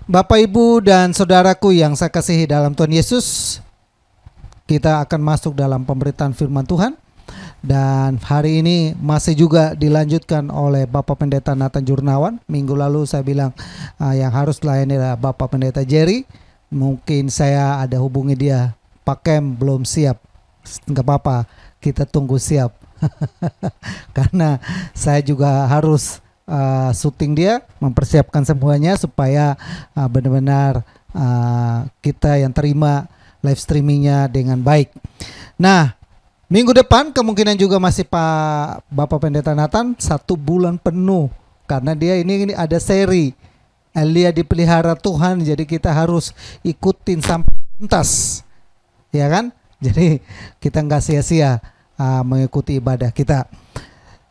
Bapak, Ibu, dan saudaraku yang saya kasihi dalam Tuhan Yesus, kita akan masuk dalam pemberitaan firman Tuhan. Dan hari ini masih juga dilanjutkan oleh Bapak Pendeta Nathan Jurnawan. Minggu lalu saya bilang yang harus layani adalah Bapak Pendeta Jerry. Mungkin saya ada hubungi dia, Pak Kem belum siap. Enggak apa-apa, kita tunggu siap. Karena saya juga harus syuting dia, mempersiapkan semuanya supaya benar-benar kita yang terima live streamingnya dengan baik. Nah, minggu depan kemungkinan juga masih Bapak Pendeta Nathan 1 bulan penuh, karena dia ini ada seri Elia dipelihara Tuhan, jadi kita harus ikutin sampai tuntas, ya kan? Jadi kita nggak sia-sia mengikuti ibadah kita.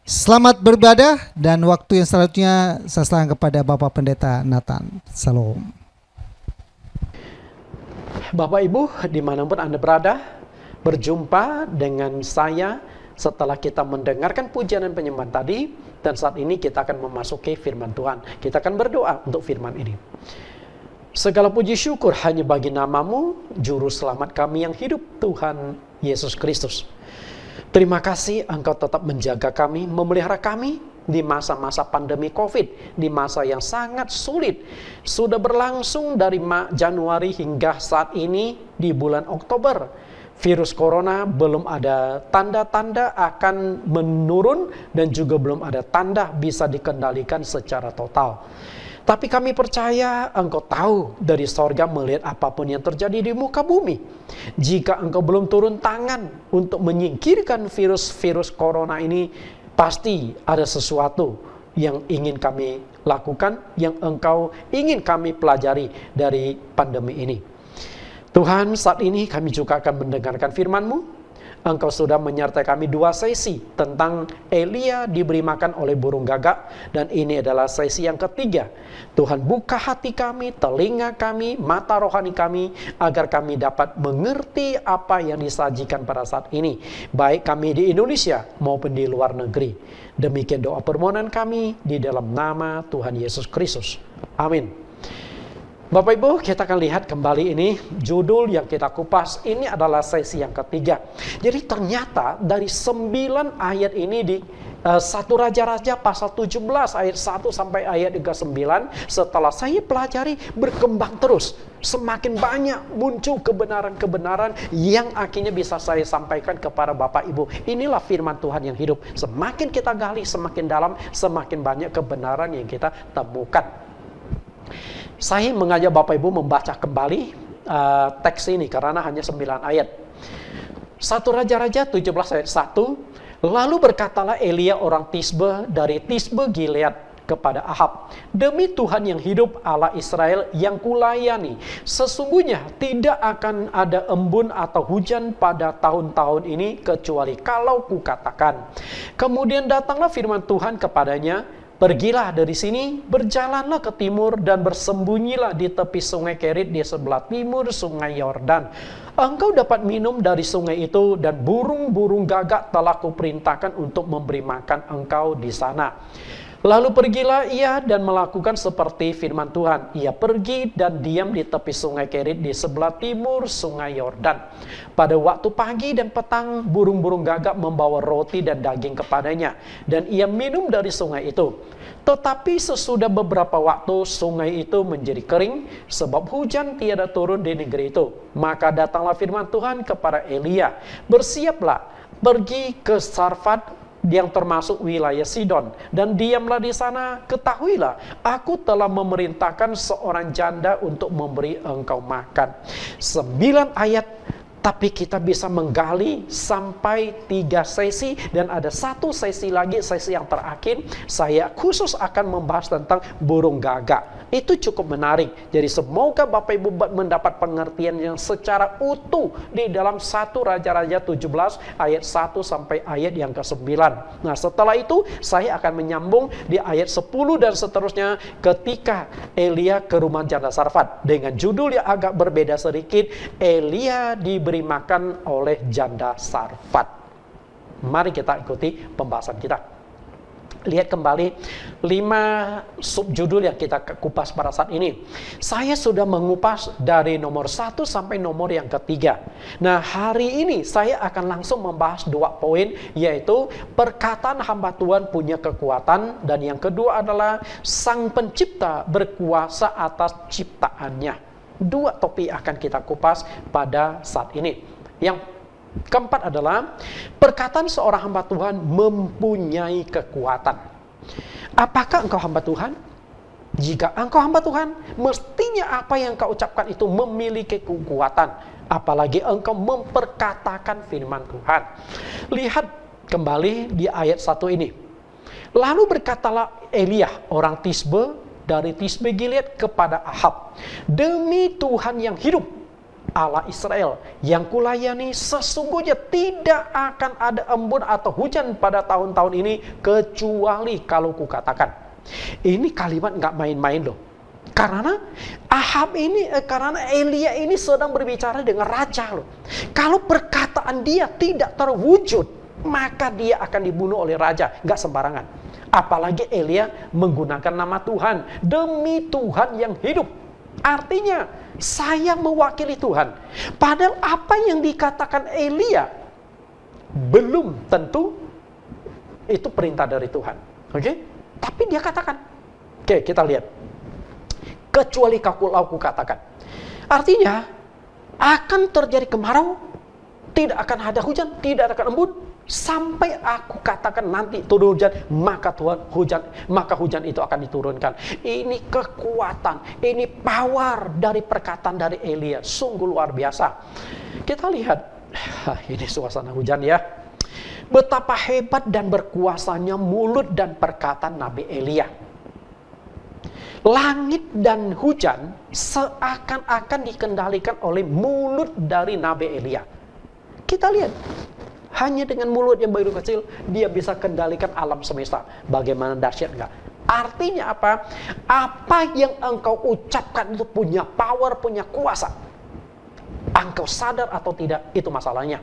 Selamat beribadah, dan waktu yang selanjutnya saya serahkan kepada Bapak Pendeta Nathan. Salam. Bapak Ibu dimanapun Anda berada, berjumpa dengan saya setelah kita mendengarkan pujian dan penyembahan tadi. Dan saat ini kita akan memasuki firman Tuhan. Kita akan berdoa untuk firman ini. Segala puji syukur hanya bagi nama-Mu, Juru Selamat kami yang hidup, Tuhan Yesus Kristus. Terima kasih Engkau tetap menjaga kami, memelihara kami di masa-masa pandemi COVID, di masa yang sangat sulit. Sudah berlangsung dari Januari hingga saat ini di bulan Oktober. Virus corona belum ada tanda-tanda akan menurun dan juga belum ada tanda bisa dikendalikan secara total. Tapi kami percaya Engkau tahu dari sorga melihat apapun yang terjadi di muka bumi. Jika Engkau belum turun tangan untuk menyingkirkan virus corona ini, pasti ada sesuatu yang ingin kami lakukan, yang Engkau ingin kami pelajari dari pandemi ini. Tuhan, saat ini kami juga akan mendengarkan firman-Mu. Engkau sudah menyertai kami 2 sesi tentang Elia diberi makan oleh burung gagak, dan ini adalah sesi yang ketiga. Tuhan, buka hati kami, telinga kami, mata rohani kami, agar kami dapat mengerti apa yang disajikan pada saat ini, baik kami di Indonesia maupun di luar negeri. Demikian doa permohonan kami di dalam nama Tuhan Yesus Kristus. Amin. Bapak Ibu, kita akan lihat kembali ini judul yang kita kupas. Ini adalah sesi yang ketiga. Jadi ternyata dari 9 ayat ini di 1 Raja-Raja pasal 17 ayat 1 sampai ayat 39, setelah saya pelajari berkembang terus. Semakin banyak muncul kebenaran-kebenaran yang akhirnya bisa saya sampaikan kepada Bapak Ibu. Inilah firman Tuhan yang hidup. Semakin kita gali, semakin dalam, semakin banyak kebenaran yang kita temukan. Saya mengajak Bapak Ibu membaca kembali teks ini karena hanya 9 ayat. 1 Raja-Raja 17 ayat 1. Lalu berkatalah Elia orang Tisbe dari Tisbe Gilead kepada Ahab, demi Tuhan yang hidup, Allah Israel yang kulayani, sesungguhnya tidak akan ada embun atau hujan pada tahun-tahun ini kecuali kalau kukatakan. Kemudian datanglah firman Tuhan kepadanya, pergilah dari sini, berjalanlah ke timur dan bersembunyilah di tepi sungai Kerit di sebelah timur sungai Yordan. Engkau dapat minum dari sungai itu, dan burung-burung gagak telah kuperintahkan untuk memberi makan engkau di sana. Lalu pergilah ia dan melakukan seperti firman Tuhan. Ia pergi dan diam di tepi sungai Kerit di sebelah timur sungai Yordan. Pada waktu pagi dan petang, burung-burung gagak membawa roti dan daging kepadanya, dan ia minum dari sungai itu. Tetapi sesudah beberapa waktu sungai itu menjadi kering, sebab hujan tiada turun di negeri itu. Maka datanglah firman Tuhan kepada Elia, bersiaplah, pergi ke Sarfat yang termasuk wilayah Sidon, dan diamlah di sana. Ketahuilah, aku telah memerintahkan seorang janda untuk memberi engkau makan. 9 ayat, tapi kita bisa menggali sampai 3 sesi, dan ada 1 sesi lagi, sesi yang terakhir, saya khusus akan membahas tentang burung gagak. Itu cukup menarik. Jadi semoga Bapak Ibu mendapat pengertian yang secara utuh di dalam 1 Raja-Raja 17 ayat 1 sampai ayat yang ke-9. Nah, setelah itu saya akan menyambung di ayat 10 dan seterusnya ketika Elia ke rumah janda Sarfat, dengan judul yang agak berbeda sedikit, Elia diberi makan oleh janda Sarfat. Mari kita ikuti pembahasan kita. Lihat kembali 5 subjudul yang kita kupas pada saat ini. Saya sudah mengupas dari nomor 1 sampai nomor yang ketiga. Nah, hari ini saya akan langsung membahas 2 poin, yaitu perkataan hamba Tuhan punya kekuatan, dan yang kedua adalah Sang Pencipta berkuasa atas ciptaannya. 2 topik akan kita kupas pada saat ini. Yang keempat adalah perkataan seorang hamba Tuhan mempunyai kekuatan. Apakah engkau hamba Tuhan? Jika engkau hamba Tuhan, mestinya apa yang kau ucapkan itu memiliki kekuatan. Apalagi engkau memperkatakan firman Tuhan. Lihat kembali di ayat 1 ini. Lalu berkatalah Elia, orang Tisbe, dari Tisbe Gilead kepada Ahab, demi Tuhan yang hidup, Allah Israel yang kulayani, sesungguhnya tidak akan ada embun atau hujan pada tahun-tahun ini kecuali kalau kukatakan. Ini kalimat nggak main-main loh. Karena Ahab ini, karena Elia ini sedang berbicara dengan raja loh. Kalau perkataan dia tidak terwujud, maka dia akan dibunuh oleh raja. Nggak sembarangan. Apalagi Elia menggunakan nama Tuhan, demi Tuhan yang hidup. Artinya, saya mewakili Tuhan. Padahal apa yang dikatakan Elia belum tentu itu perintah dari Tuhan. Oke? Tapi dia katakan. Oke, kita lihat. Kecuali kalau aku katakan. Artinya, akan terjadi kemarau, tidak akan ada hujan, tidak akan embun, sampai aku katakan nanti turun hujan, maka hujan itu akan diturunkan. Ini kekuatan, ini power dari perkataan dari Elia, sungguh luar biasa. Kita lihat, ini suasana hujan ya. Betapa hebat dan berkuasanya mulut dan perkataan Nabi Elia. Langit dan hujan seakan-akan dikendalikan oleh mulut dari Nabi Elia. Kita lihat. Hanya dengan mulut yang begitu kecil, dia bisa kendalikan alam semesta. Bagaimana dahsyat enggak? Artinya apa? Apa yang engkau ucapkan itu punya power, punya kuasa. Engkau sadar atau tidak, itu masalahnya.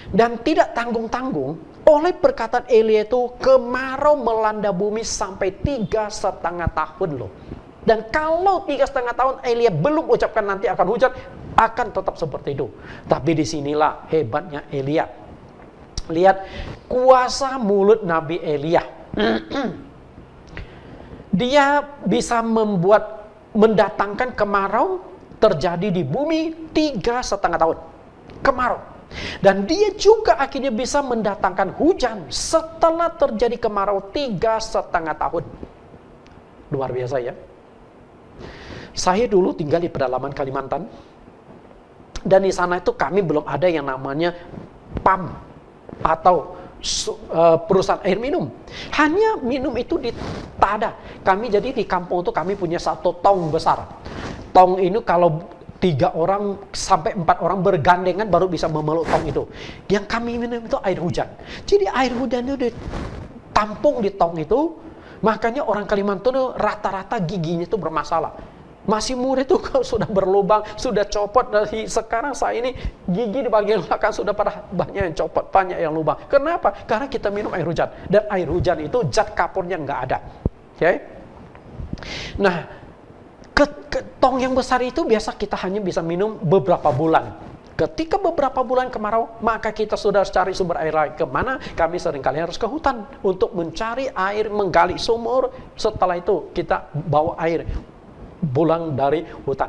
Dan tidak tanggung-tanggung, oleh perkataan Elia itu, kemarau melanda bumi sampai 3,5 tahun loh. Dan kalau 3,5 tahun Elia belum ucapkan nanti akan hujan, akan tetap seperti itu. Tapi disinilah hebatnya Elia. Lihat kuasa mulut Nabi Elia. Dia bisa mendatangkan kemarau terjadi di bumi 3,5 tahun. Kemarau. Dan dia juga akhirnya bisa mendatangkan hujan setelah terjadi kemarau 3,5 tahun. Luar biasa ya. Saya dulu tinggal di pedalaman Kalimantan. Dan di sana itu kami belum ada yang namanya PAM. Atau perusahaan air minum. Hanya minum itu di tada. Kami jadi di kampung itu kami punya 1 tong besar. Tong ini kalau 3 orang sampai 4 orang bergandengan baru bisa memeluk tong itu. Yang kami minum itu air hujan. Jadi air hujan itu ditampung di tong itu. Makanya orang Kalimantan itu rata-rata giginya itu bermasalah. Masih muda itu kalau sudah berlubang, sudah copot. Dari sekarang saya ini gigi di bagian belakang sudah pada banyak yang copot, banyak yang lubang. Kenapa? Karena kita minum air hujan. Dan air hujan itu zat kapurnya nggak ada. Okay? Nah, tong yang besar itu biasa kita hanya bisa minum beberapa bulan. Ketika beberapa bulan kemarau, maka kita sudah harus cari sumber air lain. Kemana? Kami seringkali harus ke hutan untuk mencari air, menggali sumur. Setelah itu kita bawa air pulang dari hutan.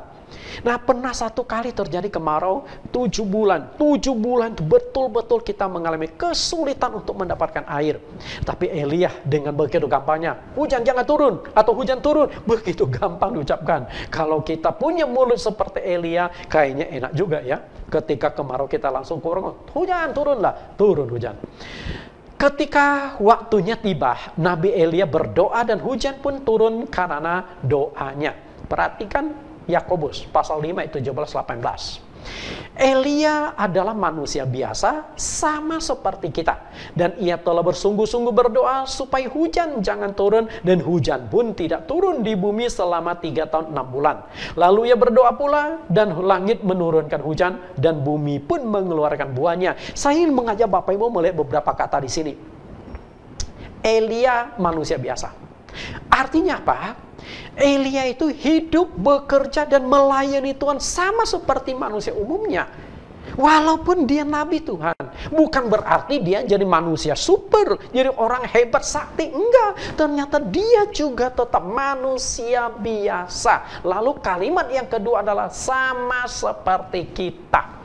Nah, pernah 1 kali terjadi kemarau 7 bulan. 7 bulan itu betul-betul kita mengalami kesulitan untuk mendapatkan air. Tapi Elia dengan begitu gampangnya, hujan jangan turun atau hujan turun, begitu gampang diucapkan. Kalau kita punya mulut seperti Elia, kayaknya enak juga ya. Ketika kemarau kita langsung kurang, hujan turunlah, turun hujan. Ketika waktunya tiba, Nabi Elia berdoa dan hujan pun turun karena doanya. Perhatikan Yakobus pasal 5 ayat 17-18. Elia adalah manusia biasa sama seperti kita. Dan ia telah bersungguh-sungguh berdoa supaya hujan jangan turun. Dan hujan pun tidak turun di bumi selama 3 tahun 6 bulan. Lalu ia berdoa pula dan langit menurunkan hujan. Dan bumi pun mengeluarkan buahnya. Saya ingin mengajak Bapak Ibu melihat beberapa kata di sini. Elia manusia biasa. Artinya apa? Elia itu hidup, bekerja, dan melayani Tuhan sama seperti manusia umumnya. Walaupun dia nabi Tuhan, bukan berarti dia jadi manusia super, jadi orang hebat sakti. Enggak, ternyata dia juga tetap manusia biasa. Lalu kalimat yang kedua adalah sama seperti kita.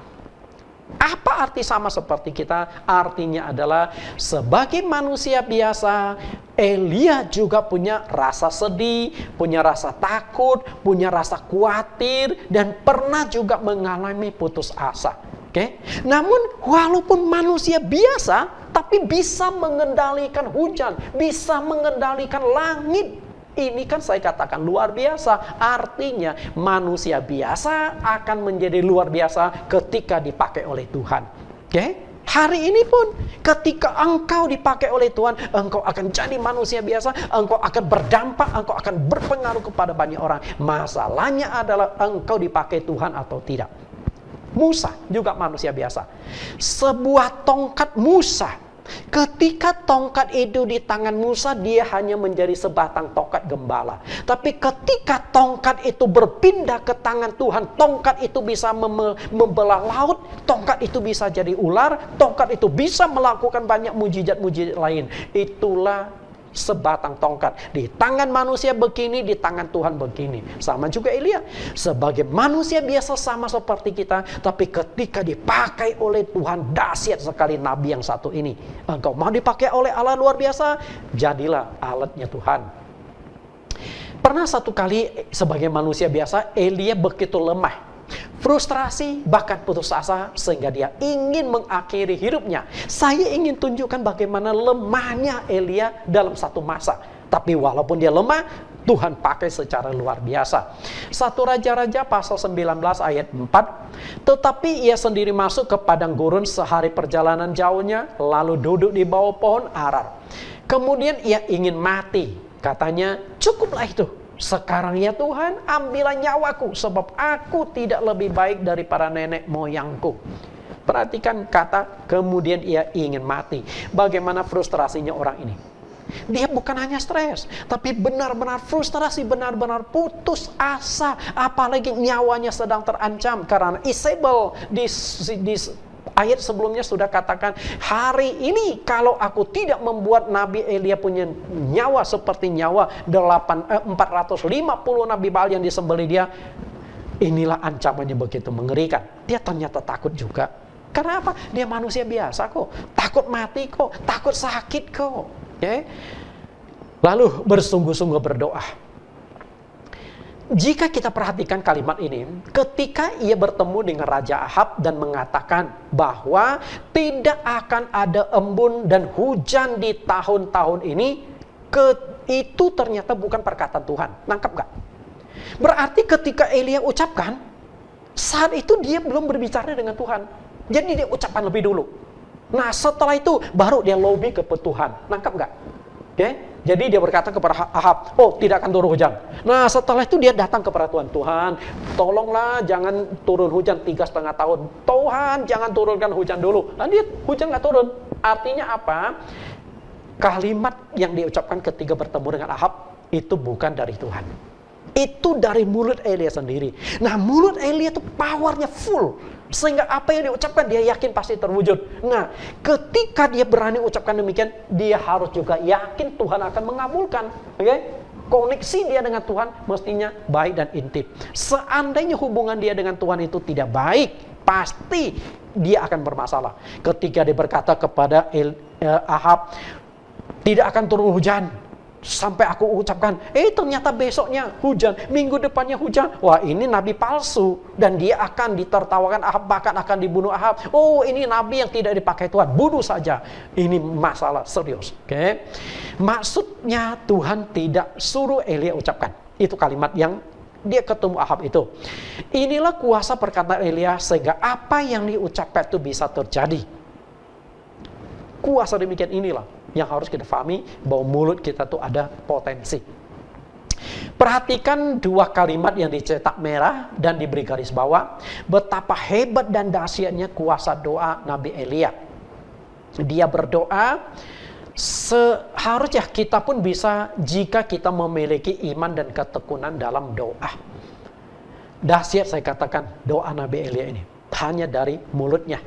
Apa arti sama seperti kita? Artinya adalah sebagai manusia biasa, Elia juga punya rasa sedih, punya rasa takut, punya rasa khawatir, dan pernah juga mengalami putus asa. Oke? Namun walaupun manusia biasa, tapi bisa mengendalikan hujan, bisa mengendalikan langit. Ini kan saya katakan luar biasa. Artinya manusia biasa akan menjadi luar biasa ketika dipakai oleh Tuhan. Oke? Hari ini pun ketika engkau dipakai oleh Tuhan, engkau akan jadi manusia biasa, engkau akan berdampak, engkau akan berpengaruh kepada banyak orang. Masalahnya adalah engkau dipakai Tuhan atau tidak. Musa juga manusia biasa. Sebuah tongkat Musa, ketika tongkat itu di tangan Musa, dia hanya menjadi sebatang tongkat gembala. Tapi ketika tongkat itu berpindah ke tangan Tuhan, tongkat itu bisa membelah laut, tongkat itu bisa jadi ular, tongkat itu bisa melakukan banyak mujizat-mujizat lain. Itulah sebatang tongkat. Di tangan manusia begini, di tangan Tuhan begini. Sama juga Elia. Sebagai manusia biasa sama seperti kita, tapi ketika dipakai oleh Tuhan, dahsyat sekali nabi yang satu ini. Engkau mau dipakai oleh Allah luar biasa, jadilah alatnya Tuhan. Pernah satu kali sebagai manusia biasa, Elia begitu lemah, frustrasi, bahkan putus asa, sehingga dia ingin mengakhiri hidupnya. Saya ingin tunjukkan bagaimana lemahnya Elia dalam satu masa. Tapi walaupun dia lemah, Tuhan pakai secara luar biasa. 1 Raja-Raja pasal 19 ayat 4. Tetapi ia sendiri masuk ke padang gurun sehari perjalanan jauhnya, lalu duduk di bawah pohon arar. Kemudian ia ingin mati. Katanya, cukuplah itu. Sekarang ya Tuhan, ambillah nyawaku, sebab aku tidak lebih baik daripada nenek moyangku. Perhatikan kata, kemudian ia ingin mati. Bagaimana frustrasinya orang ini. Dia bukan hanya stres, tapi benar-benar frustrasi, benar-benar putus asa. Apalagi nyawanya sedang terancam. Karena Isabel di ayat sebelumnya sudah katakan, hari ini kalau aku tidak membuat Nabi Elia punya nyawa seperti nyawa 450 Nabi Baal yang disembelih dia, inilah ancamannya begitu mengerikan. Dia ternyata takut juga. Karena apa? Dia manusia biasa kok. Takut mati kok. Takut sakit kok. Okay? Lalu bersungguh-sungguh berdoa. Jika kita perhatikan kalimat ini, ketika ia bertemu dengan Raja Ahab dan mengatakan bahwa tidak akan ada embun dan hujan di tahun-tahun ini, itu ternyata bukan perkataan Tuhan. Nangkap gak? Berarti ketika Elia ucapkan, saat itu dia belum berbicara dengan Tuhan. Jadi dia ucapkan lebih dulu. Nah setelah itu baru dia lobby ke Tuhan. Nangkap gak? Oke? Jadi dia berkata kepada Ahab, oh tidak akan turun hujan. Nah setelah itu dia datang kepada Tuhan. Tuhan, tolonglah jangan turun hujan 3,5 tahun. Tuhan jangan turunkan hujan dulu. Nah dia hujan gak turun. Artinya apa? Kalimat yang diucapkan ketika bertemu dengan Ahab itu bukan dari Tuhan. Itu dari mulut Elia sendiri. Nah mulut Elia itu powernya full. Sehingga apa yang diucapkan dia yakin pasti terwujud. Nah ketika dia berani ucapkan demikian, dia harus juga yakin Tuhan akan mengabulkan. Oke? Koneksi dia dengan Tuhan mestinya baik dan intim. Seandainya hubungan dia dengan Tuhan itu tidak baik, pasti dia akan bermasalah. Ketika dia berkata kepada Ahab, tidak akan turun hujan sampai aku ucapkan, ternyata besoknya hujan, minggu depannya hujan. Wah ini nabi palsu, dan dia akan ditertawakan Ahab, bahkan akan dibunuh Ahab. Oh ini nabi yang tidak dipakai Tuhan, bunuh saja. Ini masalah serius. Oke? Maksudnya Tuhan tidak suruh Elia ucapkan. Itu kalimat yang dia ketemu Ahab itu. Inilah kuasa perkataan Elia sehingga apa yang diucapkan itu bisa terjadi. Kuasa demikian inilah yang harus kita pahami, bahwa mulut kita tuh ada potensi. Perhatikan dua kalimat yang dicetak merah dan diberi garis bawah. Betapa hebat dan dahsyatnya kuasa doa Nabi Elia. Dia berdoa, Seharusnya kita pun bisa jika kita memiliki iman dan ketekunan dalam doa. Dahsyat saya katakan doa Nabi Elia ini. Hanya dari mulutnya.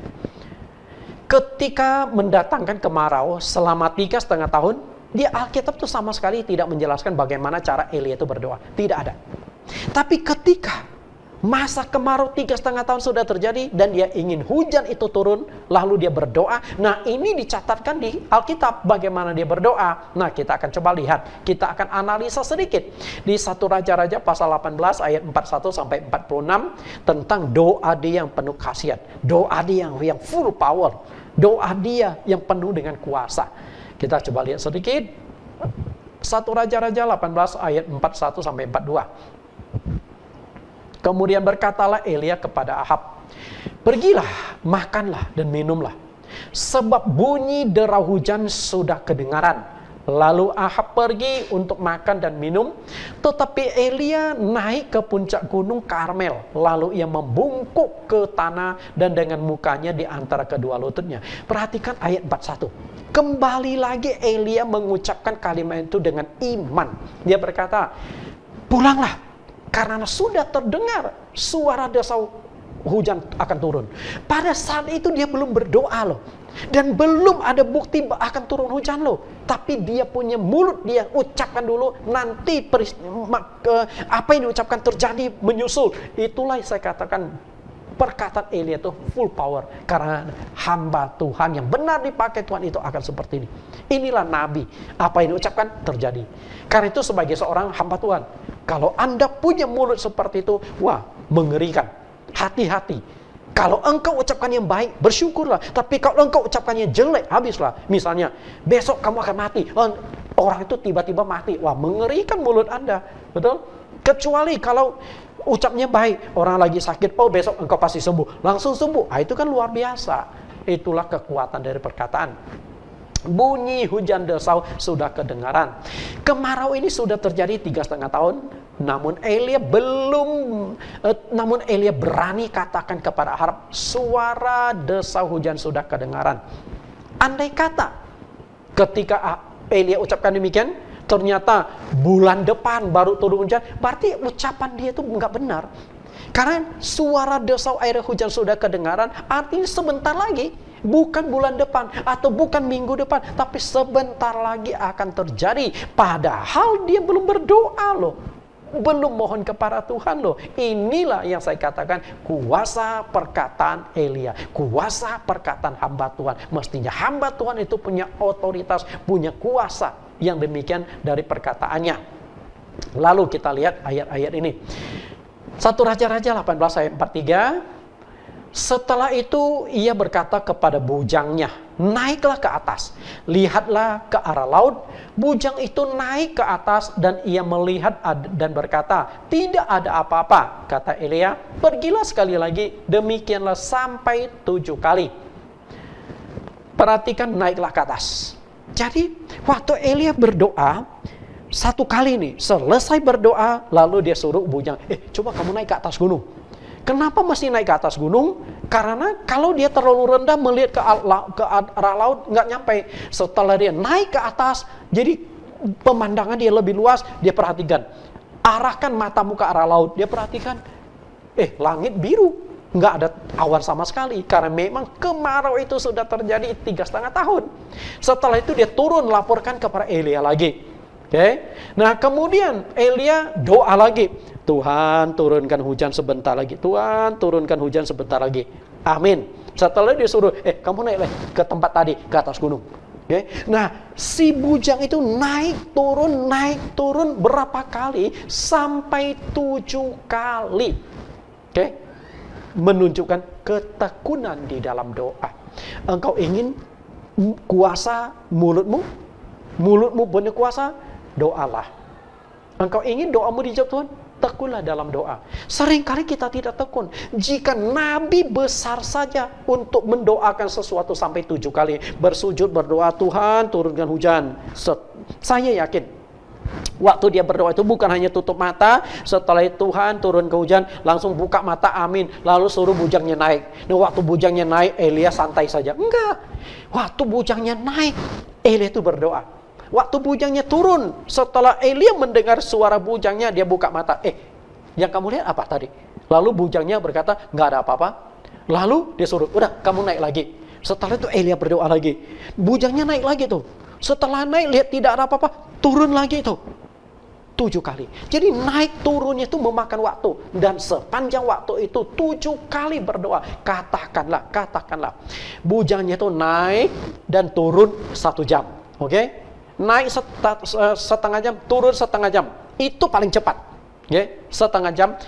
Ketika mendatangkan kemarau selama 3,5 tahun, di Alkitab itu sama sekali tidak menjelaskan bagaimana cara Elia itu berdoa. Tidak ada. Tapi ketika masa kemarau 3,5 tahun sudah terjadi dan dia ingin hujan itu turun, lalu dia berdoa. Nah, ini dicatatkan di Alkitab bagaimana dia berdoa. Nah, kita akan coba lihat. Kita akan analisa sedikit di 1 Raja-Raja pasal 18 ayat 41 sampai 46 tentang doa dia yang penuh khasiat, doa dia yang full power, doa dia yang penuh dengan kuasa. Kita coba lihat sedikit 1 Raja-Raja 18 ayat 41 sampai 42. Kemudian berkatalah Elia kepada Ahab, "Pergilah, makanlah dan minumlah, sebab bunyi derau hujan sudah kedengaran." Lalu Ahab pergi untuk makan dan minum, tetapi Elia naik ke puncak gunung Karmel. Lalu ia membungkuk ke tanah dan dengan mukanya di antara kedua lututnya. Perhatikan ayat 41. Kembali lagi Elia mengucapkan kalimat itu dengan iman. Dia berkata, "Pulanglah, karena sudah terdengar suara desau hujan akan turun." Pada saat itu dia belum berdoa loh. Dan belum ada bukti akan turun hujan loh. Tapi dia punya mulut, dia ucapkan dulu. Nanti apa yang diucapkan terjadi menyusul. Itulah saya katakan perkataan Elia itu full power. Karena hamba Tuhan yang benar dipakai Tuhan itu akan seperti ini. Inilah Nabi. Apa yang diucapkan terjadi. Karena itu sebagai seorang hamba Tuhan, kalau Anda punya mulut seperti itu, wah, mengerikan. Hati-hati. Kalau engkau ucapkan yang baik, bersyukurlah. Tapi kalau engkau ucapkan yang jelek, habislah. Misalnya, besok kamu akan mati. Orang itu tiba-tiba mati. Wah, mengerikan mulut Anda. Betul? Kecuali kalau ucapnya baik. Orang lagi sakit, besok engkau pasti sembuh. Langsung sembuh. Itu kan luar biasa. Itulah kekuatan dari perkataan. Bunyi hujan desau sudah kedengaran. Kemarau ini sudah terjadi 3,5 tahun. Namun Elia berani katakan kepada Ahab, suara desau hujan sudah kedengaran. Andai kata ketika Elia ucapkan demikian, ternyata bulan depan baru turun hujan, berarti ucapan dia itu nggak benar. Karena suara desau air hujan sudah kedengaran, artinya sebentar lagi, bukan bulan depan atau bukan minggu depan, tapi sebentar lagi akan terjadi. Padahal dia belum berdoa loh, belum mohon kepada Tuhan loh. Inilah yang saya katakan kuasa perkataan Elia, kuasa perkataan hamba Tuhan. Mestinya hamba Tuhan itu punya otoritas, punya kuasa yang demikian dari perkataannya. Lalu kita lihat ayat-ayat ini. 1 Raja-Raja 18 ayat 43. Setelah itu ia berkata kepada bujangnya, naiklah ke atas, lihatlah ke arah laut. Bujang itu naik ke atas dan ia melihat dan berkata, tidak ada apa-apa. Kata Elia, pergilah sekali lagi, demikianlah sampai 7 kali. Perhatikan, naiklah ke atas. Jadi waktu Elia berdoa 1 kali nih, selesai berdoa, lalu dia suruh bujang, coba kamu naik ke atas gunung. Kenapa mesti naik ke atas gunung? Karena kalau dia terlalu rendah melihat ke arah laut, nggak nyampe. Setelah dia naik ke atas, jadi pemandangan dia lebih luas, dia perhatikan. Arahkan matamu ke arah laut, dia perhatikan. Langit biru, nggak ada awan sama sekali. Karena memang kemarau itu sudah terjadi 3,5 tahun. Setelah itu dia turun, laporkan kepada Elia lagi. Nah kemudian Elia doa lagi, Tuhan turunkan hujan sebentar lagi, Tuhan turunkan hujan sebentar lagi, amin. Setelah dia suruh, kamu naik ke tempat tadi, ke atas gunung. Nah si bujang itu naik turun berapa kali? Sampai 7 kali. Menunjukkan ketekunan di dalam doa. Engkau ingin kuasa mulutmu punya kuasa, doalah. Engkau ingin doamu dijawab Tuhan, tekunlah dalam doa. Seringkali kita tidak tekun. Jika nabi besar saja untuk mendoakan sesuatu sampai 7 kali, bersujud berdoa, Tuhan turunkan hujan. Saya yakin waktu dia berdoa itu bukan hanya tutup mata, setelah itu Tuhan turun ke hujan, langsung buka mata, amin, lalu suruh bujangnya naik. Nah waktu bujangnya naik, Elia santai saja. Enggak. Waktu bujangnya naik, Elia itu berdoa. Waktu bujangnya turun, setelah Elia mendengar suara bujangnya, dia buka mata. Yang kamu lihat apa tadi? Lalu bujangnya berkata, nggak ada apa-apa. Lalu dia suruh, udah kamu naik lagi. Setelah itu Elia berdoa lagi. Bujangnya naik lagi tuh. Setelah naik, lihat tidak ada apa-apa, turun lagi tuh. 7 kali. Jadi naik turunnya itu memakan waktu. Dan sepanjang waktu itu 7 kali berdoa. Katakanlah. Bujangnya itu naik dan turun 1 jam. Oke? Naik setengah jam, turun setengah jam. Itu paling cepat. Oke? Setengah jam.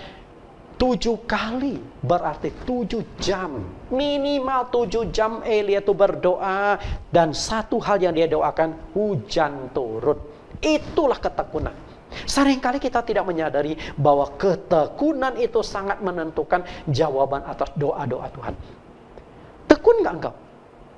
7 kali berarti 7 jam. Minimal 7 jam Elia itu berdoa. Dan satu hal yang dia doakan, hujan turun. Itulah ketekunan. Seringkali kita tidak menyadari bahwa ketekunan itu sangat menentukan jawaban atas doa-doa Tuhan. Tekun nggak engkau?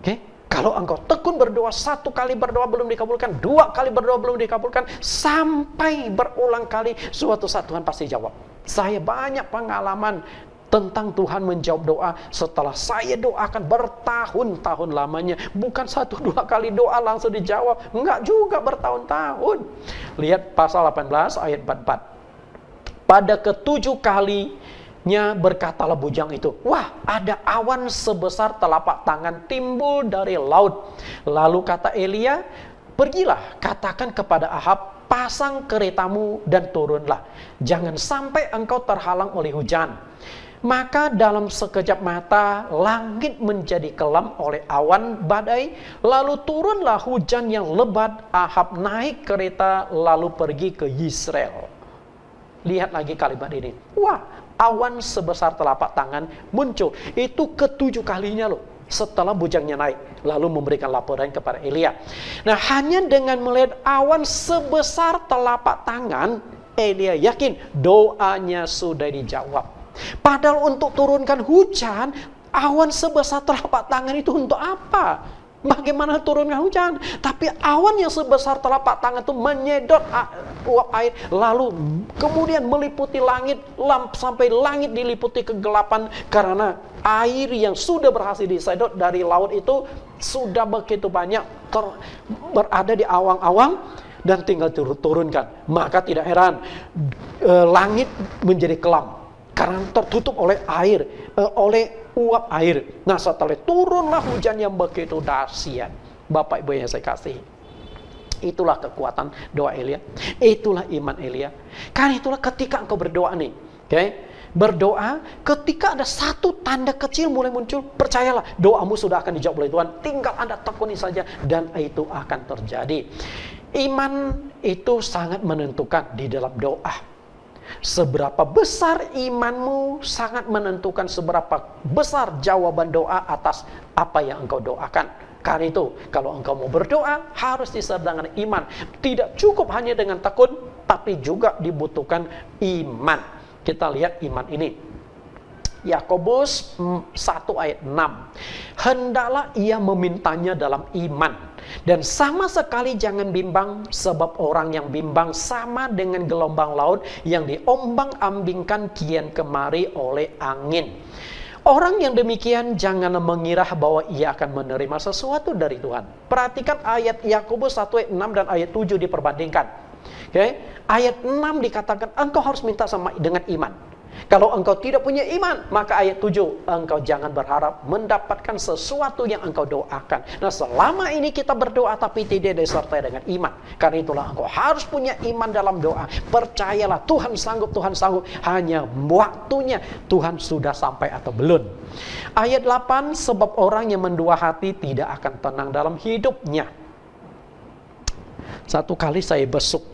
Oke? Kalau engkau tekun berdoa, 1 kali berdoa belum dikabulkan, 2 kali berdoa belum dikabulkan, sampai berulang kali, suatu saat Tuhan pasti jawab. Saya banyak pengalaman tentang Tuhan menjawab doa setelah saya doakan bertahun-tahun lamanya. Bukan 1-2 kali doa langsung dijawab. Enggak juga, bertahun-tahun. Lihat pasal 18 ayat 44. Pada ke-7 kalinya berkatalah bujang itu, wah, ada awan sebesar telapak tangan timbul dari laut. Lalu kata Elia, pergilah, katakan kepada Ahab, pasang keretamu dan turunlah. Jangan sampai engkau terhalang oleh hujan. Maka dalam sekejap mata langit menjadi kelam oleh awan badai. Lalu turunlah hujan yang lebat. Ahab naik kereta lalu pergi ke Yisrael. Lihat lagi kalimat ini. Wah, awan sebesar telapak tangan muncul. Itu ke-7 kalinya loh. Setelah bujangnya naik, lalu memberikan laporan kepada Elia. Nah, hanya dengan melihat awan sebesar telapak tangan, Elia yakin doanya sudah dijawab. Padahal untuk turunkan hujan, awan sebesar telapak tangan itu untuk apa? Bagaimana turunkan hujan? Tapi awan yang sebesar telapak tangan itu menyedot uap air, lalu kemudian meliputi langit, sampai langit diliputi kegelapan karena air yang sudah berhasil disedot dari laut itu sudah begitu banyak berada di awang-awang dan tinggal turunkan. Maka tidak heran langit menjadi kelam karena tertutup oleh air, oleh uap air. Nah, setelah turunlah hujan yang begitu dahsyat. Bapak Ibu yang saya kasih, itulah kekuatan doa Elia. Itulah iman Elia. Karena itulah ketika engkau berdoa nih, oke? Berdoa, ketika ada satu tanda kecil mulai muncul, percayalah doamu sudah akan dijawab oleh Tuhan. Tinggal Anda tekuni saja dan itu akan terjadi. Iman itu sangat menentukan di dalam doa. Seberapa besar imanmu sangat menentukan seberapa besar jawaban doa atas apa yang engkau doakan. Karena itu, kalau engkau mau berdoa, harus disertai dengan iman. Tidak cukup hanya dengan tekun, tapi juga dibutuhkan iman. Kita lihat iman ini. Yakobus 1 ayat 6. Hendaklah ia memintanya dalam iman. Dan sama sekali jangan bimbang, sebab orang yang bimbang sama dengan gelombang laut yang diombang-ambingkan kian kemari oleh angin. Orang yang demikian jangan mengira bahwa ia akan menerima sesuatu dari Tuhan. Perhatikan ayat Yakobus 1 ayat 6 dan ayat 7 diperbandingkan. Okay? Ayat 6 dikatakan engkau harus minta sama dengan iman. Kalau engkau tidak punya iman, maka ayat 7, engkau jangan berharap mendapatkan sesuatu yang engkau doakan. Nah, selama ini kita berdoa tapi tidak disertai dengan iman. Karena itulah engkau harus punya iman dalam doa. Percayalah, Tuhan sanggup, Tuhan sanggup. Hanya waktunya Tuhan sudah sampai atau belum. Ayat 8, sebab orang yang mendua hati tidak akan tenang dalam hidupnya. Satu kali saya besuk.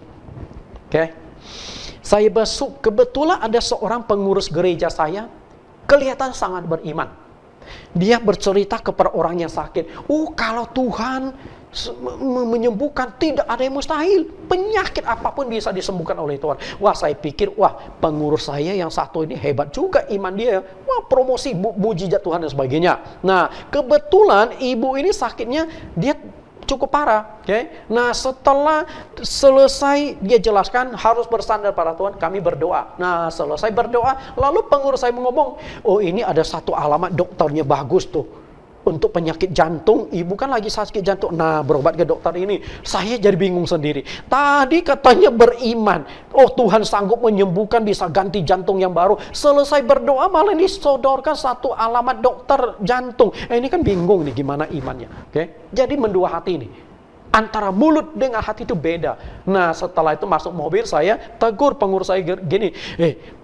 Saya besuk, kebetulan ada seorang pengurus gereja saya, kelihatan sangat beriman. Dia bercerita kepada orang yang sakit, kalau Tuhan menyembuhkan, tidak ada yang mustahil. Penyakit apapun bisa disembuhkan oleh Tuhan. Wah, saya pikir, pengurus saya yang satu ini hebat juga iman dia. Wah, promosi mujizat Tuhan dan sebagainya. Nah, kebetulan ibu ini sakitnya, dia cukup parah. Nah, setelah selesai dia jelaskan harus bersandar pada Tuhan, kami berdoa. Nah, selesai berdoa, lalu pengurus saya ngomong, ini ada satu alamat dokternya bagus tuh. Untuk penyakit jantung, ibu kan lagi sakit jantung. Nah, berobat ke dokter ini, saya jadi bingung sendiri. Tadi katanya beriman. Oh, Tuhan sanggup menyembuhkan, bisa ganti jantung yang baru. Selesai berdoa, malah disodorkan satu alamat dokter jantung. Ini kan bingung nih gimana imannya. Oke? Jadi mendua hati ini. Antara mulut dengan hati itu beda. Nah, setelah itu masuk mobil, saya tegur pengurus saya gini,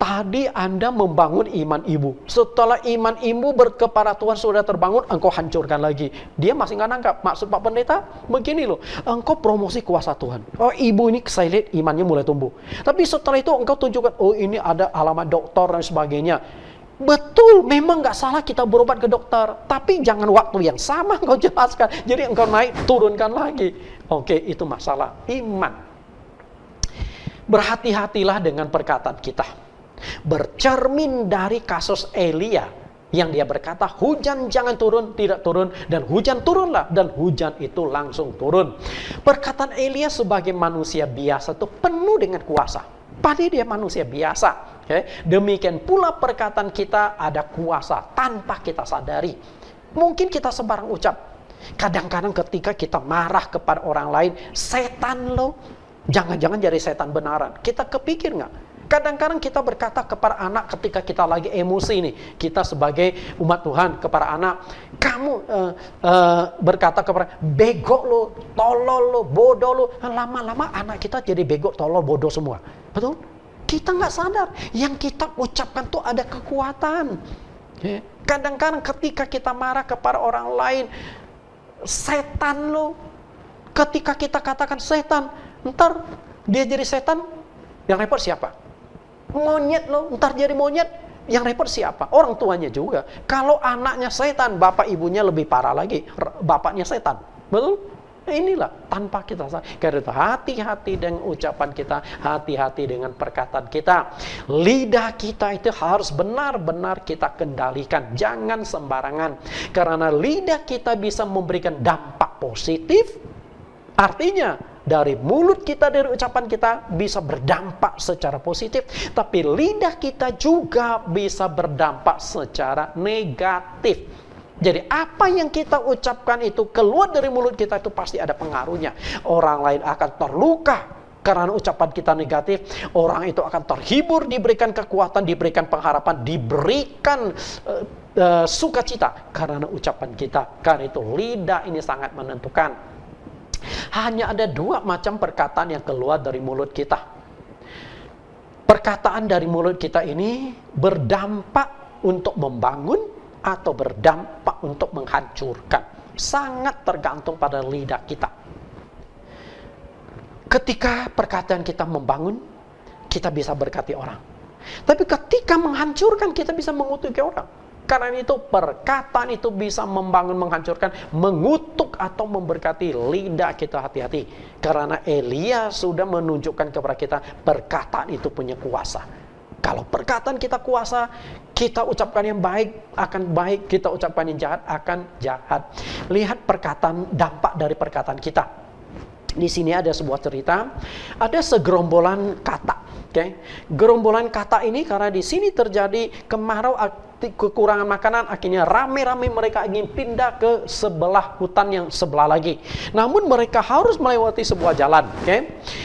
tadi Anda membangun iman ibu. Setelah iman ibu kepada Tuhan sudah terbangun, engkau hancurkan lagi. Dia masih nggak nangkap. Maksud Pak Pendeta, begini loh, engkau promosi kuasa Tuhan. Oh, ibu ini saya lihat imannya mulai tumbuh. Tapi setelah itu engkau tunjukkan, oh ini ada alamat dokter dan sebagainya. Betul, memang nggak salah kita berobat ke dokter, tapi jangan waktu yang sama engkau jelaskan. Jadi engkau naik, turunkan lagi. Oke, itu masalah iman. Berhati-hatilah dengan perkataan kita. Bercermin dari kasus Elia yang dia berkata, hujan jangan turun, tidak turun, dan hujan turunlah, dan hujan itu langsung turun. Perkataan Elia sebagai manusia biasa itu penuh dengan kuasa. Padahal dia manusia biasa. Demikian pula perkataan kita ada kuasa tanpa kita sadari. Mungkin kita sembarang ucap. Kadang-kadang ketika kita marah kepada orang lain, setan lo, jangan-jangan jadi setan benaran. Kita kepikir nggak? Kadang-kadang kita berkata kepada anak ketika kita lagi emosi nih. Kita sebagai umat Tuhan kepada anak, kamu berkata kepada bego lo, tolol lo, bodoh lo. Lama-lama anak kita jadi bego, tolol, bodoh semua. Betul? Kita nggak sadar. Yang kita ucapkan tuh ada kekuatan. Kadang-kadang ketika kita marah kepada orang lain, setan lo. Ketika kita katakan setan, ntar dia jadi setan, yang repot siapa? Monyet lo, ntar jadi monyet, yang repot siapa? Orang tuanya juga. Kalau anaknya setan, bapak ibunya lebih parah lagi. Bapaknya setan. Betul? Inilah tanpa kita sadar. Karena itu hati-hati dengan ucapan kita, hati-hati dengan perkataan kita. Lidah kita itu harus benar-benar kita kendalikan, jangan sembarangan. Karena lidah kita bisa memberikan dampak positif. Artinya dari mulut kita, dari ucapan kita bisa berdampak secara positif, tapi lidah kita juga bisa berdampak secara negatif. Jadi apa yang kita ucapkan itu keluar dari mulut kita itu pasti ada pengaruhnya. Orang lain akan terluka karena ucapan kita negatif. Orang itu akan terhibur, diberikan kekuatan, diberikan pengharapan, diberikan sukacita karena ucapan kita. Karena itu lidah ini sangat menentukan. Hanya ada dua macam perkataan yang keluar dari mulut kita. Perkataan dari mulut kita ini berdampak untuk membangun atau berdampak untuk menghancurkan. Sangat tergantung pada lidah kita. Ketika perkataan kita membangun, kita bisa berkati orang. Tapi ketika menghancurkan, kita bisa mengutuki orang. Karena itu perkataan itu bisa membangun, menghancurkan, mengutuk atau memberkati. Lidah kita hati-hati. Karena Elia sudah menunjukkan kepada kita perkataan itu punya kuasa. Kalau perkataan kita kuasa, kita ucapkan yang baik akan baik, kita ucapkan yang jahat akan jahat. Lihat perkataan, dampak dari perkataan kita. Di sini ada sebuah cerita, ada segerombolan kata. Gerombolan kata ini karena di sini terjadi kemarau, kekurangan makanan, akhirnya rame-rame mereka ingin pindah ke sebelah hutan yang sebelah lagi. Namun mereka harus melewati sebuah jalan.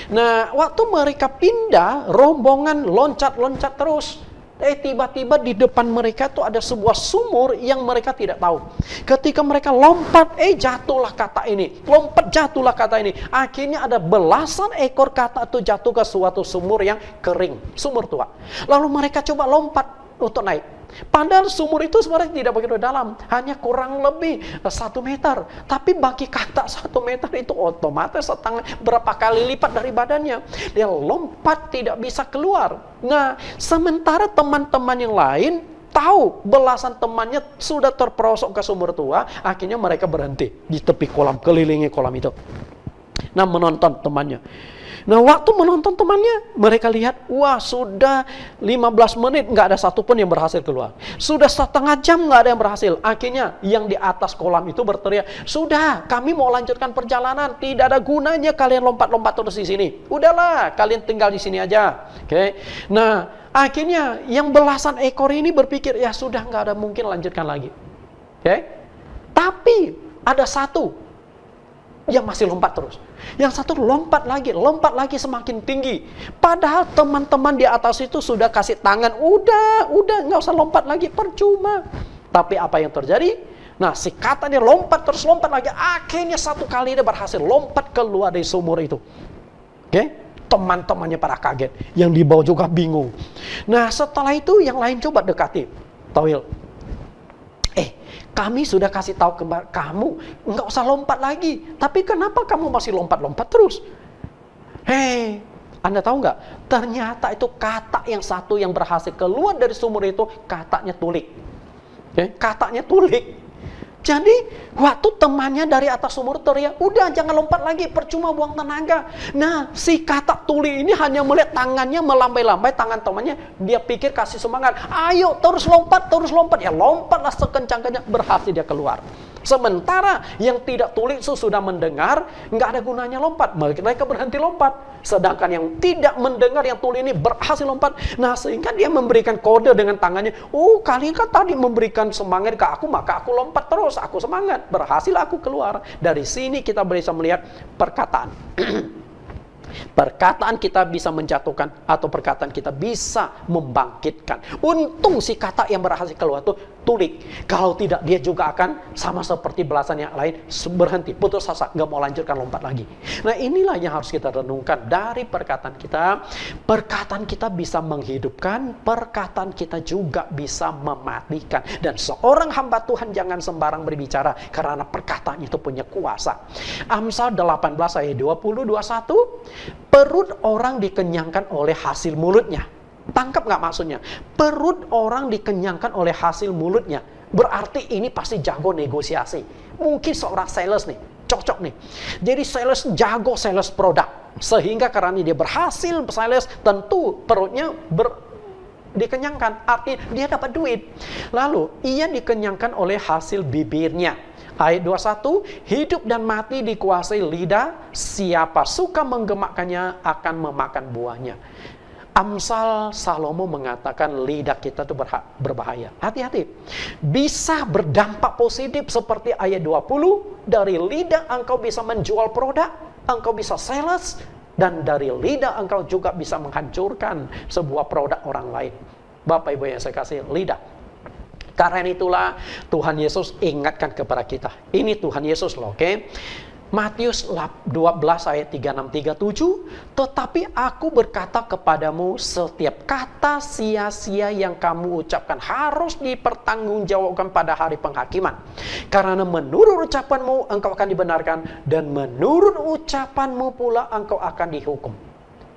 Nah, waktu mereka pindah, rombongan loncat-loncat terus. Tiba-tiba di depan mereka tuh ada sebuah sumur yang mereka tidak tahu. Ketika mereka lompat, jatuhlah kata ini. Lompat, jatuhlah kata ini. Akhirnya ada belasan ekor kata itu jatuh ke suatu sumur yang kering. Sumur tua. Lalu mereka coba lompat untuk naik. Padahal sumur itu sebenarnya tidak begitu dalam, hanya kurang lebih 1 meter. Tapi bagi kata 1 meter itu otomatis setengah berapa kali lipat dari badannya. Dia lompat tidak bisa keluar. Nah, sementara teman-teman yang lain tahu belasan temannya sudah terperosok ke sumur tua, akhirnya mereka berhenti di tepi kolam, kelilingi kolam itu. Nah, menonton temannya. Nah, waktu menonton temannya, mereka lihat, wah sudah 15 menit nggak ada satupun yang berhasil keluar. Sudah setengah jam nggak ada yang berhasil. Akhirnya yang di atas kolam itu berteriak, sudah kami mau lanjutkan perjalanan, tidak ada gunanya kalian lompat-lompat terus di sini. Udahlah, kalian tinggal di sini aja. Nah, akhirnya yang belasan ekor ini berpikir, ya sudah nggak ada mungkin lanjutkan lagi. Tapi ada satu yang masih lompat terus. Yang satu lompat lagi semakin tinggi. Padahal teman-teman di atas itu sudah kasih tangan, udah nggak usah lompat lagi, percuma. Tapi apa yang terjadi? Nah, si kata dia lompat lagi. Akhirnya satu kali dia berhasil lompat keluar dari sumur itu. Oke? Teman-temannya pada kaget. Yang di bawah juga bingung. Nah, setelah itu yang lain coba dekati. Toil, kami sudah kasih tahu ke kamu, nggak usah lompat lagi. Tapi kenapa kamu masih lompat-lompat terus? Hei, Anda tahu nggak? Ternyata itu kata yang satu yang berhasil keluar dari sumur itu, katanya tulik. Katanya tulik. Jadi, waktu temannya dari atas sumur teriak, udah jangan lompat lagi, percuma buang tenaga. Nah, si kata tuli ini hanya melihat tangannya melambai-lambai tangan temannya, dia pikir kasih semangat, ayo terus lompat. Ya lompatlah sekencang-kencang, berhasil dia keluar. Sementara yang tidak tuli itu sudah mendengar, nggak ada gunanya lompat, mereka berhenti lompat. Sedangkan yang tidak mendengar, yang tuli ini berhasil lompat. Nah, sehingga dia memberikan kode dengan tangannya, oh kalian kan tadi memberikan semangat ke aku, maka aku lompat terus, aku semangat, berhasil aku keluar. Dari sini kita bisa melihat perkataan. Perkataan kita bisa menjatuhkan atau perkataan kita bisa membangkitkan. Untung si kata yang berhasil keluar itu tulik. Kalau tidak, dia juga akan sama seperti belasan yang lain, berhenti, putus asa, nggak mau lanjutkan lompat lagi. Nah, inilah yang harus kita renungkan dari perkataan kita. Perkataan kita bisa menghidupkan, perkataan kita juga bisa mematikan. Dan seorang hamba Tuhan jangan sembarang berbicara, karena perkataan itu punya kuasa. Amsal 18 ayat 20-21, perut orang dikenyangkan oleh hasil mulutnya. Tangkap nggak maksudnya? Perut orang dikenyangkan oleh hasil mulutnya. Berarti ini pasti jago negosiasi. Mungkin seorang sales nih, cocok nih. Jadi sales jago sales produk. Sehingga karena dia berhasil sales, tentu perutnya dikenyangkan. Artinya dia dapat duit. Lalu ia dikenyangkan oleh hasil bibirnya. Ayat 21, hidup dan mati dikuasai lidah, siapa suka menggemakkannya akan memakan buahnya. Amsal Salomo mengatakan lidah kita itu berbahaya. Hati-hati. Bisa berdampak positif seperti ayat 20, dari lidah engkau bisa menjual produk, engkau bisa sales, dan dari lidah engkau juga bisa menghancurkan sebuah produk orang lain. Bapak Ibu yang saya kasih, lidah. Karena itulah Tuhan Yesus ingatkan kepada kita. Ini Tuhan Yesus loh, oke? Matius 12 ayat 36-37, tetapi aku berkata kepadamu, setiap kata sia-sia yang kamu ucapkan harus dipertanggungjawabkan pada hari penghakiman. Karena menurut ucapanmu engkau akan dibenarkan, dan menurut ucapanmu pula engkau akan dihukum.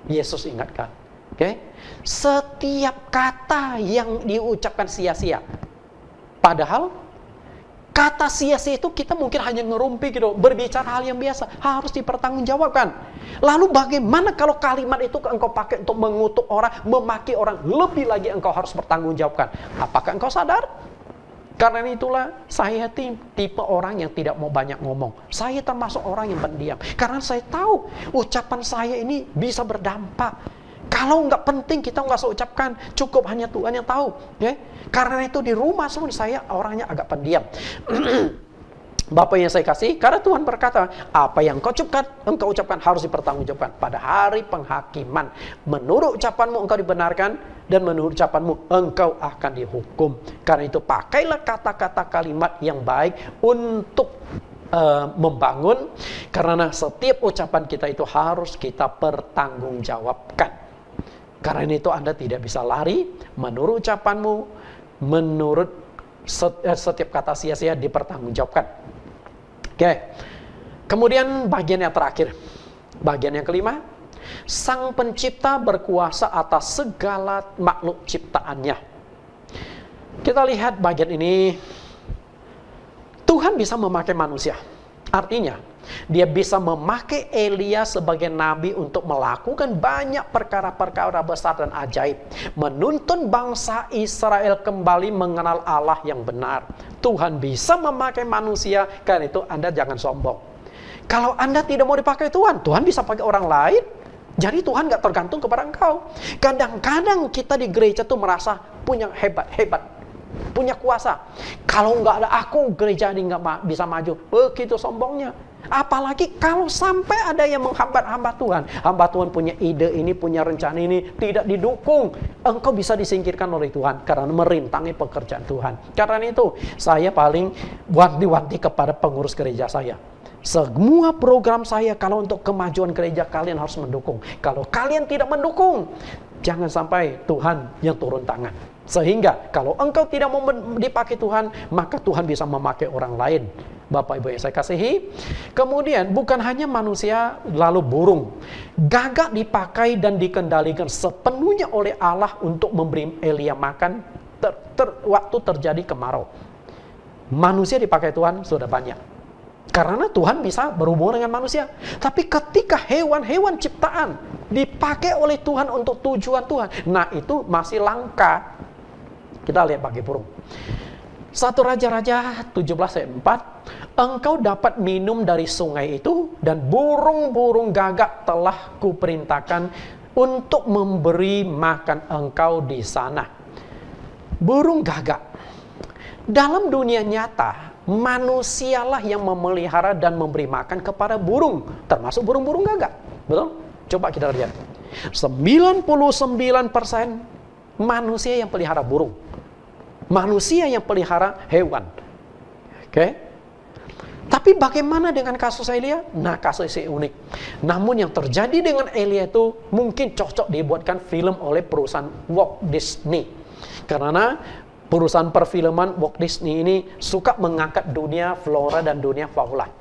Yesus ingatkan, oke? Setiap kata yang diucapkan sia-sia. Padahal kata sia-sia itu kita mungkin hanya ngerumpi gitu, berbicara hal yang biasa, harus dipertanggungjawabkan. Lalu bagaimana kalau kalimat itu engkau pakai untuk mengutuk orang, memaki orang, lebih lagi engkau harus bertanggungjawabkan. Apakah engkau sadar? Karena itulah saya tipe orang yang tidak mau banyak ngomong. Saya termasuk orang yang pendiam. Karena saya tahu ucapan saya ini bisa berdampak. Kalau nggak penting kita nggak usah ucapkan, cukup hanya Tuhan yang tahu. Ya? Karena itu di rumah semua saya orangnya agak pendiam. Bapak yang saya kasih, karena Tuhan berkata, apa yang engkau ucapkan harus dipertanggungjawabkan pada hari penghakiman. Menurut ucapanmu engkau dibenarkan, dan menurut ucapanmu engkau akan dihukum. Karena itu pakailah kata-kata kalimat yang baik untuk membangun, karena setiap ucapan kita itu harus kita pertanggungjawabkan. Karena itu Anda tidak bisa lari, menurut ucapanmu, menurut setiap kata sia-sia dipertanggungjawabkan. Oke. Kemudian bagian yang terakhir, bagian yang kelima, Sang Pencipta berkuasa atas segala makhluk ciptaannya. Kita lihat bagian ini, Tuhan bisa memakai manusia. Artinya, dia bisa memakai Elia sebagai nabi untuk melakukan banyak perkara-perkara besar dan ajaib. Menuntun bangsa Israel kembali mengenal Allah yang benar. Tuhan bisa memakai manusia, karena itu Anda jangan sombong. Kalau Anda tidak mau dipakai Tuhan, Tuhan bisa pakai orang lain. Jadi Tuhan gak tergantung kepada engkau. Kadang-kadang kita di gereja tuh merasa punya hebat. punya kuasa. Kalau nggak ada aku, gereja ini nggak bisa maju. Begitu sombongnya. Apalagi kalau sampai ada yang menghambat hamba Tuhan. Hamba Tuhan punya ide ini, punya rencana ini, tidak didukung. Engkau bisa disingkirkan oleh Tuhan karena merintangi pekerjaan Tuhan. Karena itu, saya paling wanti-wanti kepada pengurus gereja saya. Semua program saya kalau untuk kemajuan gereja kalian harus mendukung. Kalau kalian tidak mendukung, jangan sampai Tuhan yang turun tangan. Sehingga kalau engkau tidak mau dipakai Tuhan, maka Tuhan bisa memakai orang lain. Bapak Ibu yang saya kasihi, kemudian bukan hanya manusia lalu burung. Gagak dipakai dan dikendalikan sepenuhnya oleh Allah untuk memberi Elia makan waktu terjadi kemarau. Manusia dipakai Tuhan sudah banyak. Karena Tuhan bisa berhubungan dengan manusia. Tapi ketika hewan-hewan ciptaan dipakai oleh Tuhan untuk tujuan Tuhan, nah itu masih langka. Kita lihat pakai burung. 1 Raja-Raja 17 ayat 4, engkau dapat minum dari sungai itu, dan burung-burung gagak telah kuperintahkan untuk memberi makan engkau di sana. Burung gagak. Dalam dunia nyata, manusialah yang memelihara dan memberi makan kepada burung, termasuk burung-burung gagak. Betul? Coba kita lihat. 99% manusia yang pelihara burung. Manusia yang pelihara hewan. Oke? Tapi bagaimana dengan kasus Elia? Nah, kasusnya unik. Namun yang terjadi dengan Elia itu mungkin cocok dibuatkan film oleh perusahaan Walt Disney. Karena perusahaan perfilman Walt Disney ini suka mengangkat dunia flora dan dunia fauna.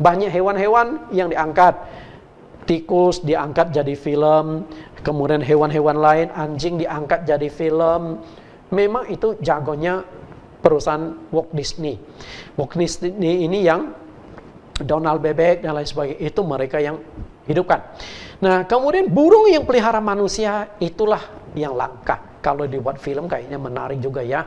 Banyak hewan-hewan yang diangkat. Tikus diangkat jadi film, kemudian hewan-hewan lain, anjing diangkat jadi film. Memang itu jagonya perusahaan Walt Disney. Walt Disney ini yang Donald Bebek dan lain sebagainya, itu mereka yang hidupkan. Nah, kemudian burung yang pelihara manusia itulah yang langka. Kalau dibuat film kayaknya menarik juga ya.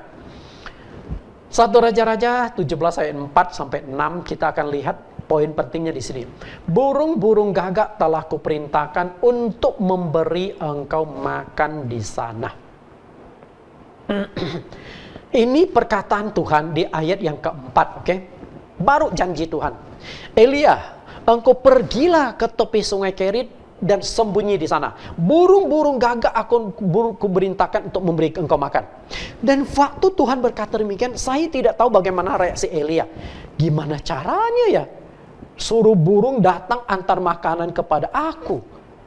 1 Raja-Raja 17 ayat 4 sampai 6 kita akan lihat poin pentingnya di sini. Burung-burung gagak telah kuperintahkan untuk memberi engkau makan di sana. Ini perkataan Tuhan di ayat yang keempat, oke? Baru janji Tuhan. Elia, engkau pergilah ke tepi sungai Kerit dan sembunyi di sana. Burung-burung gagak aku kuperintahkan untuk memberi engkau makan. Dan waktu Tuhan berkata demikian, saya tidak tahu bagaimana reaksi Elia. Gimana caranya ya? Suruh burung datang antar makanan kepada aku.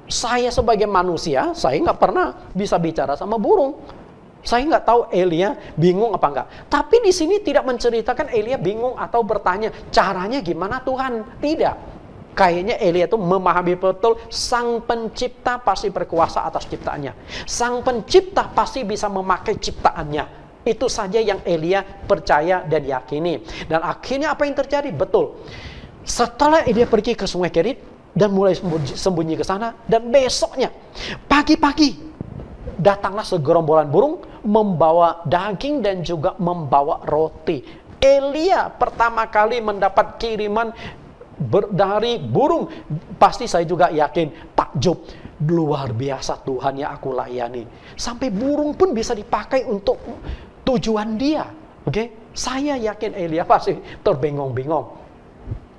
Saya sebagai manusia, saya nggak pernah bisa bicara sama burung. Saya nggak tahu Elia bingung apa enggak. Tapi di sini tidak menceritakan Elia bingung atau bertanya caranya gimana Tuhan. Tidak. Kayaknya Elia itu memahami betul Sang Pencipta pasti berkuasa atas ciptaannya. Sang Pencipta pasti bisa memakai ciptaannya. Itu saja yang Elia percaya dan yakini. Dan akhirnya apa yang terjadi? Betul. Setelah Elia pergi ke Sungai Kerit dan mulai sembunyi ke sana, dan besoknya pagi-pagi datanglah segerombolan burung membawa daging dan juga membawa roti. Elia pertama kali mendapat kiriman dari burung. Pasti saya juga yakin takjub. Luar biasa Tuhan yang aku layani. Sampai burung pun bisa dipakai untuk tujuan dia. Oke? Saya yakin Elia pasti terbengong-bengong.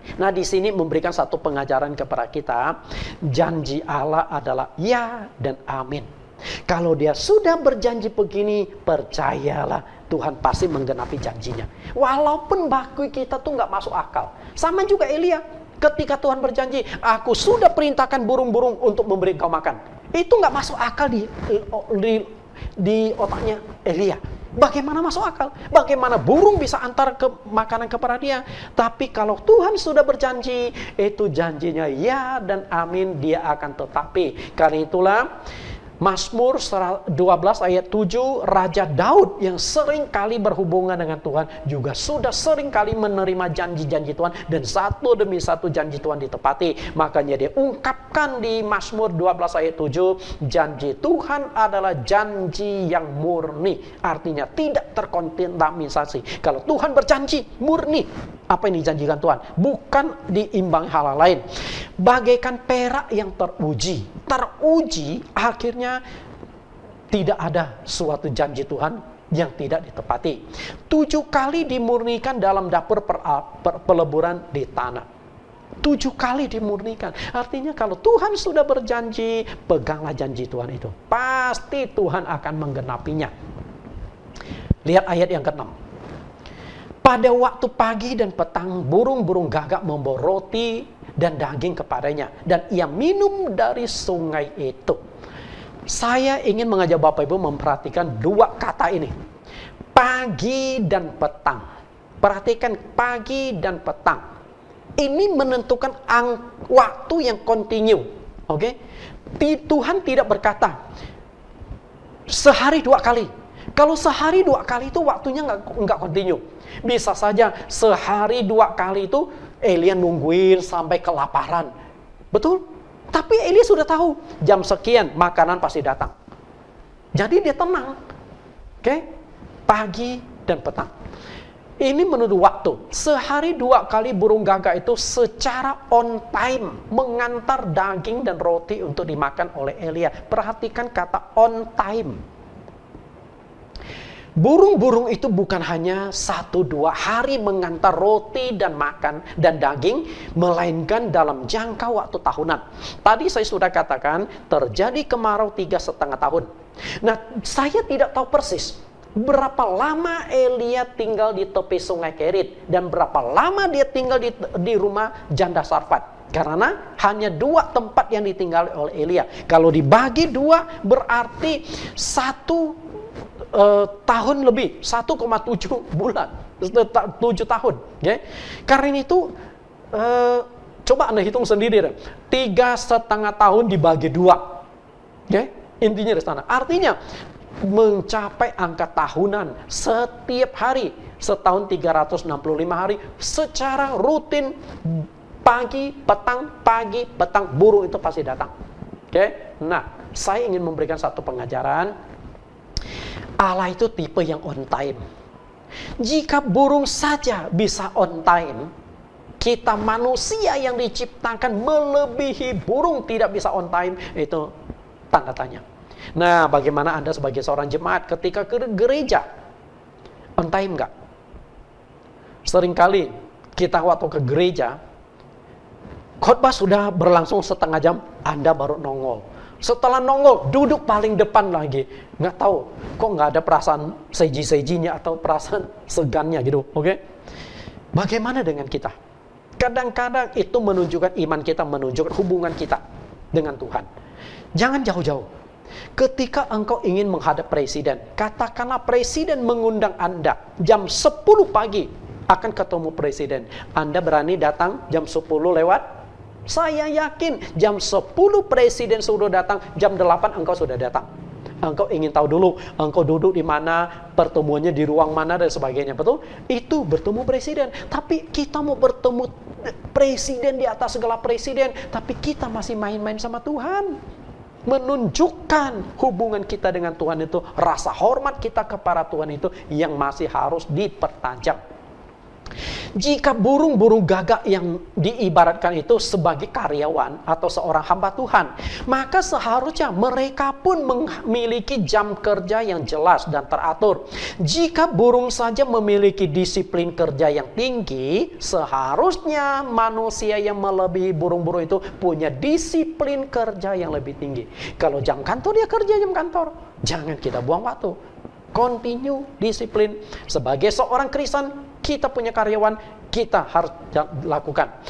Nah, di sini memberikan satu pengajaran kepada kita. Janji Allah adalah ya dan amin. Kalau dia sudah berjanji begini, percayalah Tuhan pasti menggenapi janjinya. Walaupun bagi kita tuh nggak masuk akal. Sama juga Elia. Ketika Tuhan berjanji, aku sudah perintahkan burung-burung untuk memberi engkau makan. Itu nggak masuk akal di otaknya Elia. Bagaimana masuk akal? Bagaimana burung bisa antar ke makanan kepada dia? Tapi kalau Tuhan sudah berjanji, itu janjinya ya dan amin, dia akan tetapi. Karena itulah Mazmur 12 ayat 7, Raja Daud yang sering kali berhubungan dengan Tuhan juga sudah sering kali menerima janji-janji Tuhan, dan satu demi satu janji Tuhan ditepati. Makanya dia ungkapkan di Mazmur 12 ayat 7, janji Tuhan adalah janji yang murni. Artinya tidak terkontaminasi. Kalau Tuhan berjanji, murni. Apa yang dijanjikan Tuhan? Bukan diimbangi hal lain. Bagaikan perak yang teruji, akhirnya tidak ada suatu janji Tuhan yang tidak ditepati. 7 kali dimurnikan dalam dapur peleburan di tanah. 7 kali dimurnikan. Artinya kalau Tuhan sudah berjanji, peganglah janji Tuhan itu. Pasti Tuhan akan menggenapinya. Lihat ayat yang ke-6. Pada waktu pagi dan petang, burung-burung gagak membawa roti dan daging kepadanya. Dan ia minum dari sungai itu. Saya ingin mengajak Bapak Ibu memperhatikan 2 kata ini. Pagi dan petang. Perhatikan pagi dan petang. Ini menentukan waktu yang kontinu. Oke? Tuhan tidak berkata sehari 2 kali. Kalau sehari 2 kali itu waktunya nggak kontinu. Bisa saja sehari 2 kali itu Elia nungguin sampai kelaparan. Betul? Tapi Elia sudah tahu jam sekian makanan pasti datang. Jadi dia tenang. Oke? Pagi dan petang. Ini menurut waktu. Sehari 2 kali burung gagak itu secara on time mengantar daging dan roti untuk dimakan oleh Elia. Perhatikan kata on time. Burung-burung itu bukan hanya 1-2 hari mengantar roti dan makan dan daging, melainkan dalam jangka waktu tahunan. Tadi saya sudah katakan terjadi kemarau 3,5 tahun. Nah, saya tidak tahu persis berapa lama Elia tinggal di tepi sungai Kerit dan berapa lama dia tinggal di rumah janda Sarfat. Karena hanya 2 tempat yang ditinggali oleh Elia. Kalau dibagi 2 berarti 1 tahun lebih, 1,7 bulan, 7 tahun. Okay? Karena itu coba Anda hitung sendiri, 3,5 tahun dibagi 2. Okay? Intinya di sana. Artinya mencapai angka tahunan setiap hari, setahun 365 hari secara rutin, pagi petang burung itu pasti datang. Okay? Nah, saya ingin memberikan satu pengajaran. Allah itu tipe yang on time. Jika burung saja bisa on time, kita manusia yang diciptakan melebihi burung tidak bisa on time, itu tanda tanya. Nah, bagaimana Anda sebagai seorang jemaat ketika ke gereja? On time nggak? Seringkali kita waktu ke gereja, khotbah sudah berlangsung setengah jam, Anda baru nongol. Setelah nongol, duduk paling depan lagi. Nggak tahu, kok nggak ada perasaan seji-sejinya atau perasaan segannya gitu. Oke? Bagaimana dengan kita? Kadang-kadang itu menunjukkan iman kita, menunjukkan hubungan kita dengan Tuhan. Jangan jauh-jauh. Ketika engkau ingin menghadap presiden, katakanlah presiden mengundang Anda jam 10 pagi akan ketemu presiden. Anda berani datang jam 10 lewat? Saya yakin jam 10 presiden sudah datang, jam 8 engkau sudah datang. Engkau ingin tahu dulu, engkau duduk di mana, pertemuannya di ruang mana dan sebagainya. Betul? Itu bertemu presiden. Tapi kita mau bertemu presiden di atas segala presiden, tapi kita masih main-main sama Tuhan. Menunjukkan hubungan kita dengan Tuhan itu, rasa hormat kita kepada Tuhan itu yang masih harus dipertajam. Jika burung-burung gagak yang diibaratkan itu sebagai karyawan atau seorang hamba Tuhan, maka seharusnya mereka pun memiliki jam kerja yang jelas dan teratur. Jika burung saja memiliki disiplin kerja yang tinggi, seharusnya manusia yang melebihi burung-burung itu punya disiplin kerja yang lebih tinggi. Kalau jam kantor, dia kerja jam kantor. Jangan kita buang waktu. Continue disiplin. Sebagai seorang Kristen, kita punya karyawan, kita harus lakukan.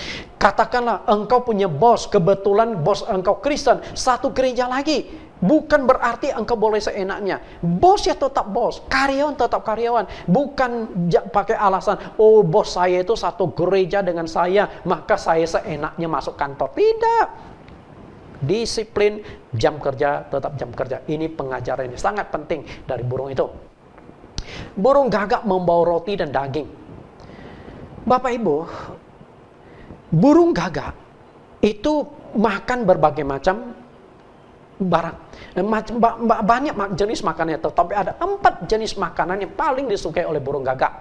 Katakanlah engkau punya bos, kebetulan bos engkau Kristen, satu gereja lagi. Bukan berarti engkau boleh seenaknya. Bos ya tetap bos, karyawan tetap karyawan. Bukan pakai alasan, oh bos saya itu satu gereja dengan saya, maka saya seenaknya masuk kantor. Tidak. Disiplin, jam kerja, tetap jam kerja. Ini pengajaran ini sangat penting dari burung itu. Burung gagak membawa roti dan daging. Bapak Ibu, burung gagak itu makan berbagai macam barang. Banyak jenis makanannya, tetapi ada 4 jenis makanan yang paling disukai oleh burung gagak.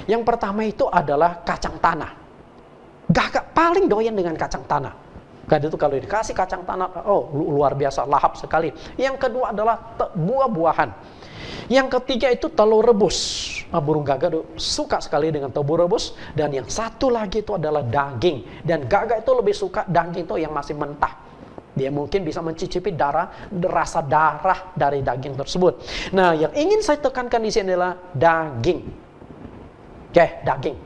Yang pertama itu adalah kacang tanah. Gagak paling doyan dengan kacang tanah. Itu kalau dikasih kacang tanah, oh luar biasa, lahap sekali. Yang kedua adalah buah-buahan. Yang ketiga itu telur rebus. Burung gagak itu suka sekali dengan telur rebus. Dan yang satu lagi itu adalah daging. Dan gagak itu lebih suka daging itu yang masih mentah. Dia mungkin bisa mencicipi rasa darah dari daging tersebut. Nah, yang ingin saya tekankan di sini adalah daging. Oke, daging.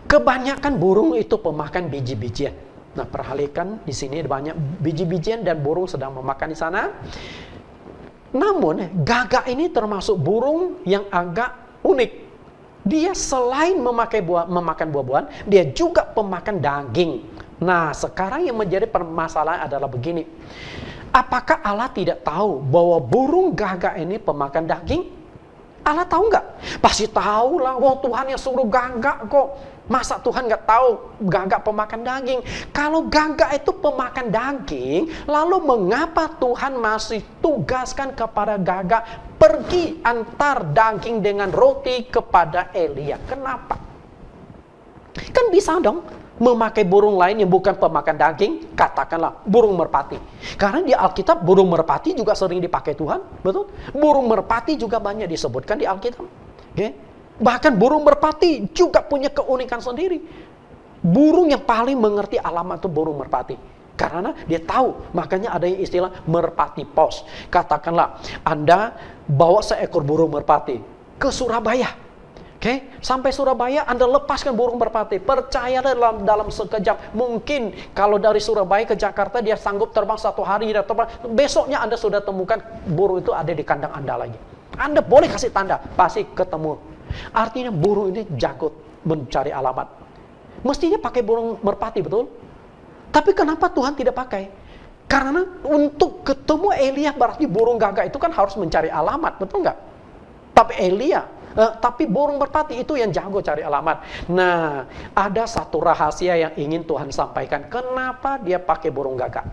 Kebanyakan burung itu pemakan biji-bijian. Nah, perhatikan di sini banyak biji-bijian dan burung sedang memakan di sana. Namun, gagak ini termasuk burung yang agak unik. Dia selain memakan buah-buahan, dia juga pemakan daging. Nah, sekarang yang menjadi permasalahan adalah begini. Apakah Allah tidak tahu bahwa burung gagak ini pemakan daging? Allah tahu nggak? Pasti tahu lah. Wah, Tuhan yang suruh gagak kok. Masa Tuhan nggak tahu gagak pemakan daging? Kalau gagak itu pemakan daging, lalu mengapa Tuhan masih tugaskan kepada gagak pergi antar daging dengan roti kepada Elia? Kenapa? Kan bisa dong memakai burung lain yang bukan pemakan daging, katakanlah burung merpati. Karena di Alkitab burung merpati juga sering dipakai Tuhan, betul? Burung merpati juga banyak disebutkan di Alkitab. Okay? Bahkan burung merpati juga punya keunikan sendiri. Burung yang paling mengerti alamat itu burung merpati. Karena dia tahu, makanya ada yang istilah merpati pos. Katakanlah Anda bawa seekor burung merpati ke Surabaya. Oke, sampai Surabaya Anda lepaskan burung merpati. Percayalah dalam sekejap. Mungkin kalau dari Surabaya ke Jakarta dia sanggup terbang 1 hari. Besoknya Anda sudah temukan burung itu ada di kandang Anda lagi. Anda boleh kasih tanda, pasti ketemu. Artinya burung ini jago mencari alamat. Mestinya pakai burung merpati, betul? Tapi kenapa Tuhan tidak pakai? Karena untuk ketemu Elia berarti burung gagak itu kan harus mencari alamat, betul nggak? Tapi burung merpati itu yang jago cari alamat. Nah, ada satu rahasia yang ingin Tuhan sampaikan. Kenapa dia pakai burung gagak?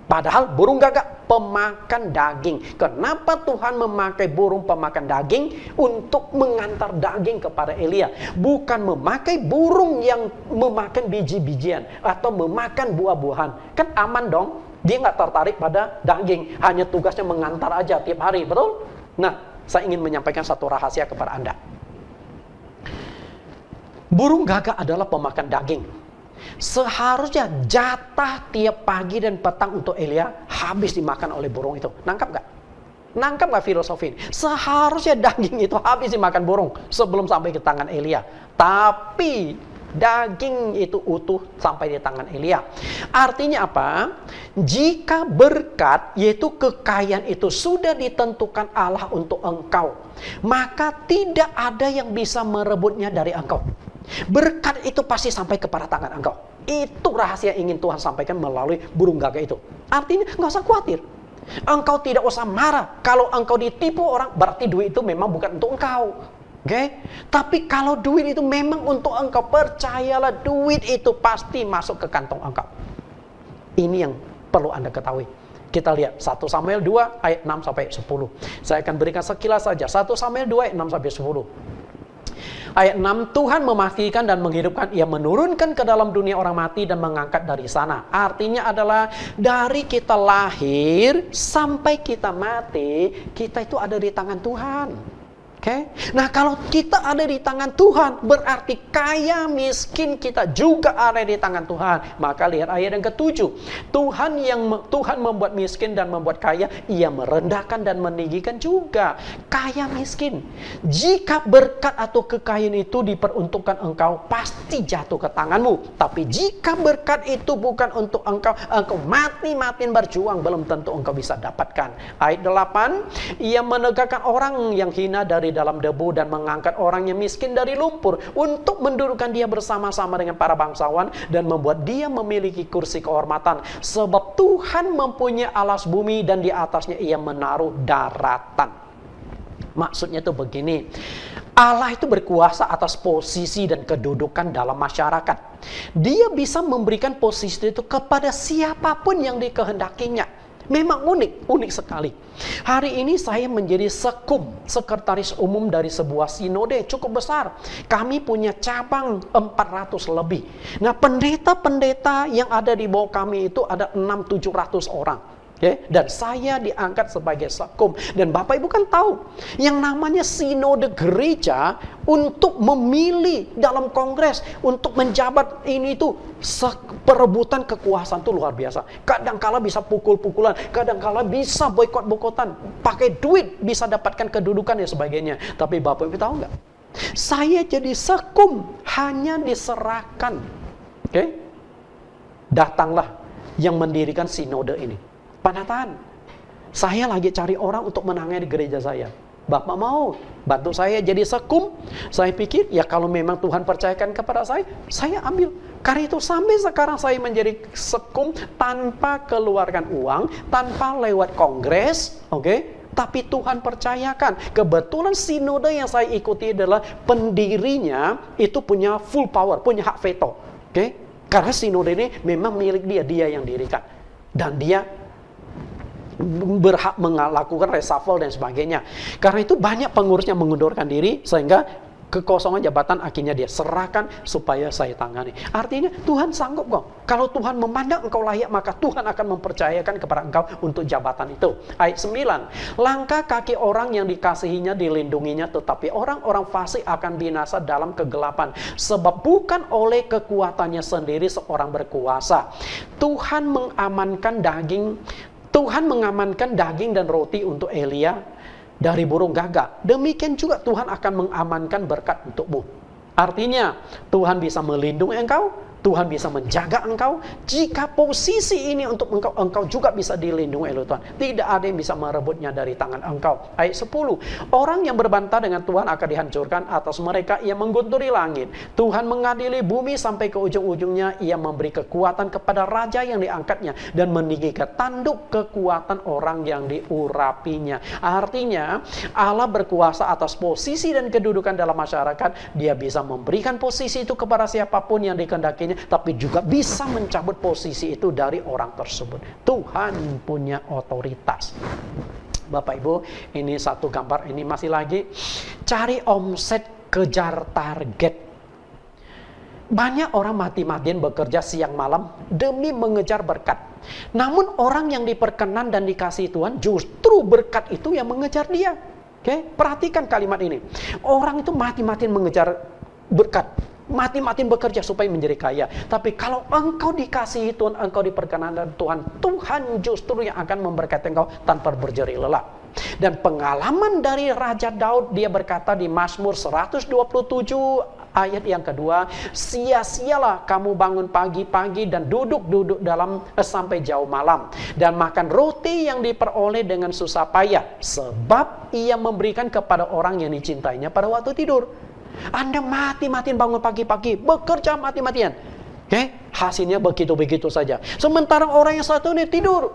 Padahal burung gagak pemakan daging. Kenapa Tuhan memakai burung pemakan daging untuk mengantar daging kepada Elia? Bukan memakai burung yang memakan biji-bijian atau memakan buah-buahan. Kan aman dong. Dia nggak tertarik pada daging. Hanya tugasnya mengantar aja tiap hari, betul? Nah, saya ingin menyampaikan satu rahasia kepada Anda. Burung gagak adalah pemakan daging. Seharusnya jatah tiap pagi dan petang untuk Elia habis dimakan oleh burung itu. Nangkap nggak? Nangkap nggak filosofi ini? Seharusnya daging itu habis dimakan burung sebelum sampai ke tangan Elia. Tapi daging itu utuh sampai di tangan Elia. Artinya apa? Jika berkat, yaitu kekayaan itu sudah ditentukan Allah untuk engkau, maka tidak ada yang bisa merebutnya dari engkau. Berkat itu pasti sampai kepada tangan engkau. Itu rahasia ingin Tuhan sampaikan melalui burung gagak itu. Artinya nggak usah khawatir. Engkau tidak usah marah. Kalau engkau ditipu orang, berarti duit itu memang bukan untuk engkau. Okay? Tapi kalau duit itu memang untuk engkau, percayalah duit itu pasti masuk ke kantong engkau. Ini yang perlu Anda ketahui. Kita lihat 1 Samuel 2 ayat 6 sampai 10. Saya akan berikan sekilas saja. 1 Samuel 2 ayat 6 sampai 10. Ayat 6, Tuhan mematikan dan menghidupkan, Ia menurunkan ke dalam dunia orang mati dan mengangkat dari sana. Artinya adalah dari kita lahir sampai kita mati, kita itu ada di tangan Tuhan. Okay? Nah, kalau kita ada di tangan Tuhan, berarti kaya miskin kita juga ada di tangan Tuhan. Maka lihat ayat yang ke-7. Tuhan membuat miskin dan membuat kaya, Ia merendahkan dan meninggikan juga. Kaya miskin. Jika berkat atau kekayaan itu diperuntukkan engkau, pasti jatuh ke tanganmu. Tapi jika berkat itu bukan untuk engkau mati-matiin berjuang, belum tentu engkau bisa dapatkan. Ayat 8, Ia menegakkan orang yang hina dari dalam debu dan mengangkat orang yang miskin dari lumpur untuk mendudukkan dia bersama-sama dengan para bangsawan dan membuat dia memiliki kursi kehormatan. Sebab Tuhan mempunyai alas bumi dan di atasnya Ia menaruh daratan. Maksudnya itu begini. Allah itu berkuasa atas posisi dan kedudukan dalam masyarakat. Dia bisa memberikan posisi itu kepada siapapun yang dikehendakinya. Memang unik sekali. Hari ini saya menjadi sekretaris umum dari sebuah sinode cukup besar. Kami punya cabang 400 lebih. Nah, pendeta-pendeta yang ada di bawah kami itu ada 600-700 orang. Dan saya diangkat sebagai sekum. Dan Bapak Ibu kan tahu, yang namanya sinode gereja untuk memilih dalam kongres, untuk menjabat ini itu, perebutan kekuasaan itu luar biasa. Kadang-kala bisa pukul-pukulan, kadang-kala bisa boikot-boikotan, pakai duit bisa dapatkan kedudukan dan sebagainya. Tapi Bapak Ibu tahu nggak? Saya jadi sekum hanya diserahkan. Datanglah yang mendirikan sinode ini. Panatan, saya lagi cari orang untuk menangani gereja saya. Bapak mau bantu saya jadi sekum? Saya pikir ya kalau memang Tuhan percayakan kepada saya ambil. Karena itu sampai sekarang saya menjadi sekum tanpa keluarkan uang, tanpa lewat kongres, tapi Tuhan percayakan. Kebetulan sinode yang saya ikuti adalah pendirinya itu punya full power, punya hak veto. Karena sinode ini memang milik dia yang dirikan. Dan dia berhak melakukan reshuffle dan sebagainya. Karena itu banyak pengurusnya mengundurkan diri, sehingga kekosongan jabatan akhirnya dia serahkan supaya saya tangani. Artinya Tuhan sanggup kok. Kalau Tuhan memandang engkau layak, maka Tuhan akan mempercayakan kepada engkau untuk jabatan itu. Ayat 9. Langkah kaki orang yang dikasihinya dilindunginya, tetapi orang-orang fasik akan binasa dalam kegelapan. Sebab bukan oleh kekuatannya sendiri seorang berkuasa. Tuhan mengamankan daging dan roti untuk Elia dari burung gagak. Demikian juga Tuhan akan mengamankan berkat untukmu. Artinya, Tuhan bisa melindungi engkau, Tuhan bisa menjaga engkau. Jika posisi ini untuk engkau juga bisa dilindungi oleh Tuhan. Tidak ada yang bisa merebutnya dari tangan engkau. Ayat 10. Orang yang berbantah dengan Tuhan akan dihancurkan, atas mereka ia menggunturi langit. Tuhan mengadili bumi sampai ke ujung-ujungnya. Ia memberi kekuatan kepada raja yang diangkatnya dan meninggikan tanduk kekuatan orang yang diurapinya. Artinya, Allah berkuasa atas posisi dan kedudukan dalam masyarakat. Dia bisa memberikan posisi itu kepada siapapun yang dikehendakinya, tapi juga bisa mencabut posisi itu dari orang tersebut. Tuhan punya otoritas. Bapak Ibu, ini satu gambar, ini masih lagi cari omset, kejar target. Banyak orang mati-matian bekerja siang malam demi mengejar berkat. Namun orang yang diperkenan dan dikasihi Tuhan, justru berkat itu yang mengejar dia. Perhatikan kalimat ini. Orang itu mati-matian mengejar berkat, mati-matian bekerja supaya menjadi kaya. Tapi kalau engkau dikasihi Tuhan, engkau diperkenan Tuhan, Tuhan justru yang akan memberkati engkau tanpa berjerih lelah. Dan pengalaman dari Raja Daud, dia berkata di Mazmur 127 ayat yang kedua, sia-sialah kamu bangun pagi-pagi dan duduk dalam sampai jauh malam, dan makan roti yang diperoleh dengan susah payah, sebab ia memberikan kepada orang yang dicintainya pada waktu tidur. Anda mati-matian bangun pagi-pagi, bekerja mati-matian. Hasilnya begitu-begitu saja. Sementara orang yang satu ini tidur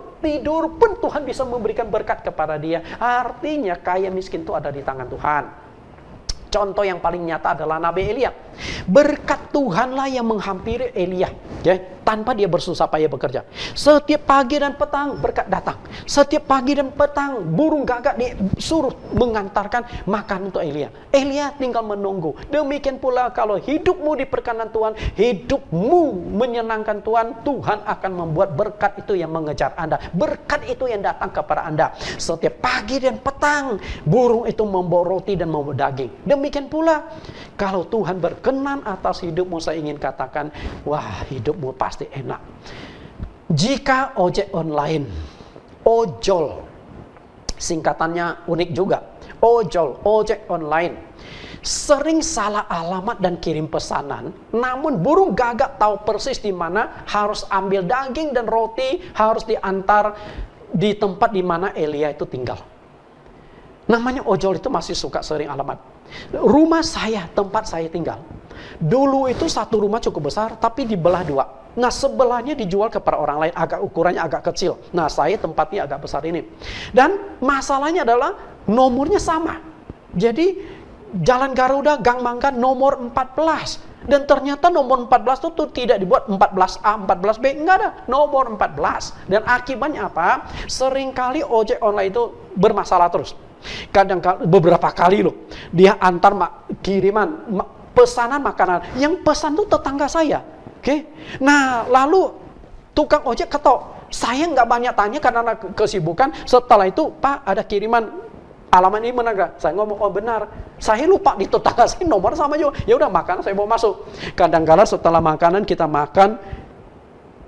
pun Tuhan bisa memberikan berkat kepada dia. Artinya kaya miskin itu ada di tangan Tuhan. Contoh yang paling nyata adalah Nabi Elia. Berkat Tuhanlah yang menghampiri Elia, tanpa dia bersusah payah bekerja. Setiap pagi dan petang berkat datang. Setiap pagi dan petang burung gagak disuruh mengantarkan makan untuk Elia. Elia tinggal menunggu. Demikian pula kalau hidupmu diperkenan Tuhan, hidupmu menyenangkan Tuhan, Tuhan akan membuat berkat itu yang mengejar Anda. Berkat itu yang datang kepada Anda. Setiap pagi dan petang burung itu membawa roti dan membawa daging. Demikian pula kalau Tuhan berkenan atas hidupmu, saya ingin katakan, wah, hidupmu pasti enak. Jika ojek online, ojol, singkatannya unik juga, ojol, ojek online, sering salah alamat dan kirim pesanan, namun burung gagak tahu persis di mana harus ambil daging dan roti, harus diantar di tempat di mana Elia itu tinggal. Namanya ojol itu masih suka sering alamat. Rumah saya, tempat saya tinggal, dulu itu satu rumah cukup besar, tapi dibelah dua. Nah, sebelahnya dijual kepada orang lain, ukurannya agak kecil. Nah, saya tempatnya agak besar ini. Dan masalahnya adalah nomornya sama. Jadi, Jalan Garuda, Gang Mangga, nomor 14. Dan ternyata nomor 14 itu tidak dibuat 14A, 14B, enggak ada. Nomor 14. Dan akibatnya apa? Seringkali ojek online itu bermasalah terus. Kadang-kadang beberapa kali loh, dia antar kiriman pesanan makanan, yang pesan tuh tetangga saya. Nah, lalu tukang ojek ketok, Saya nggak banyak tanya karena kesibukan. Setelah itu, Pak, ada kiriman alamat ini mana? Saya ngomong, oh benar. Saya lupa di tetangga saya nomor sama juga. Ya udah, makanan saya bawa masuk. Kadang-kadang setelah makanan kita makan,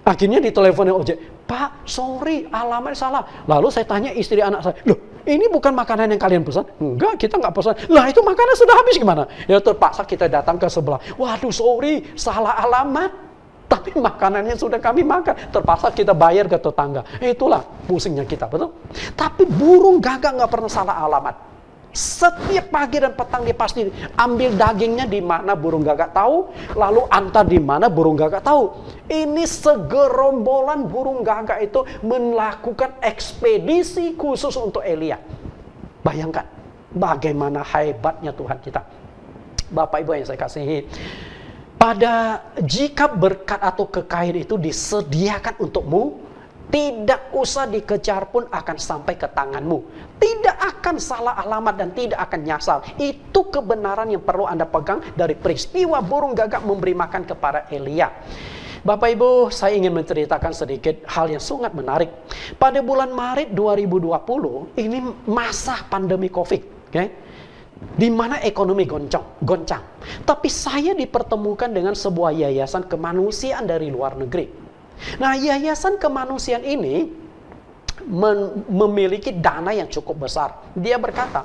akhirnya diteleponin ojek, Pak, sorry, alamat salah. Lalu saya tanya istri anak saya, loh, ini bukan makanan yang kalian pesan? Enggak, kita nggak pesan. Lah, itu makanan sudah habis gimana? Ya terpaksa kita datang ke sebelah. Waduh, sorry, salah alamat. Tapi makanannya sudah kami makan. Terpaksa kita bayar ke tetangga. Itulah pusingnya kita, betul? Tapi burung gagak nggak pernah salah alamat. Setiap pagi dan petang dia pasti ambil dagingnya di mana burung gagak tahu, lalu antar di mana burung gagak tahu. Ini segerombolan burung gagak itu melakukan ekspedisi khusus untuk Elia. Bayangkan bagaimana hebatnya Tuhan kita. Bapak Ibu yang saya kasihi, jika berkat atau kekayaan itu disediakan untukmu, tidak usah dikejar pun akan sampai ke tanganmu. Tidak akan salah alamat dan tidak akan nyasar. Itu kebenaran yang perlu Anda pegang dari peristiwa burung gagak memberi makan kepada Elia. Bapak Ibu, saya ingin menceritakan sedikit hal yang sangat menarik. Pada bulan Maret 2020, ini masa pandemi COVID, okay? Di mana ekonomi goncang. Tapi saya dipertemukan dengan sebuah yayasan kemanusiaan dari luar negeri. Nah, yayasan kemanusiaan ini memiliki dana yang cukup besar. Dia berkata,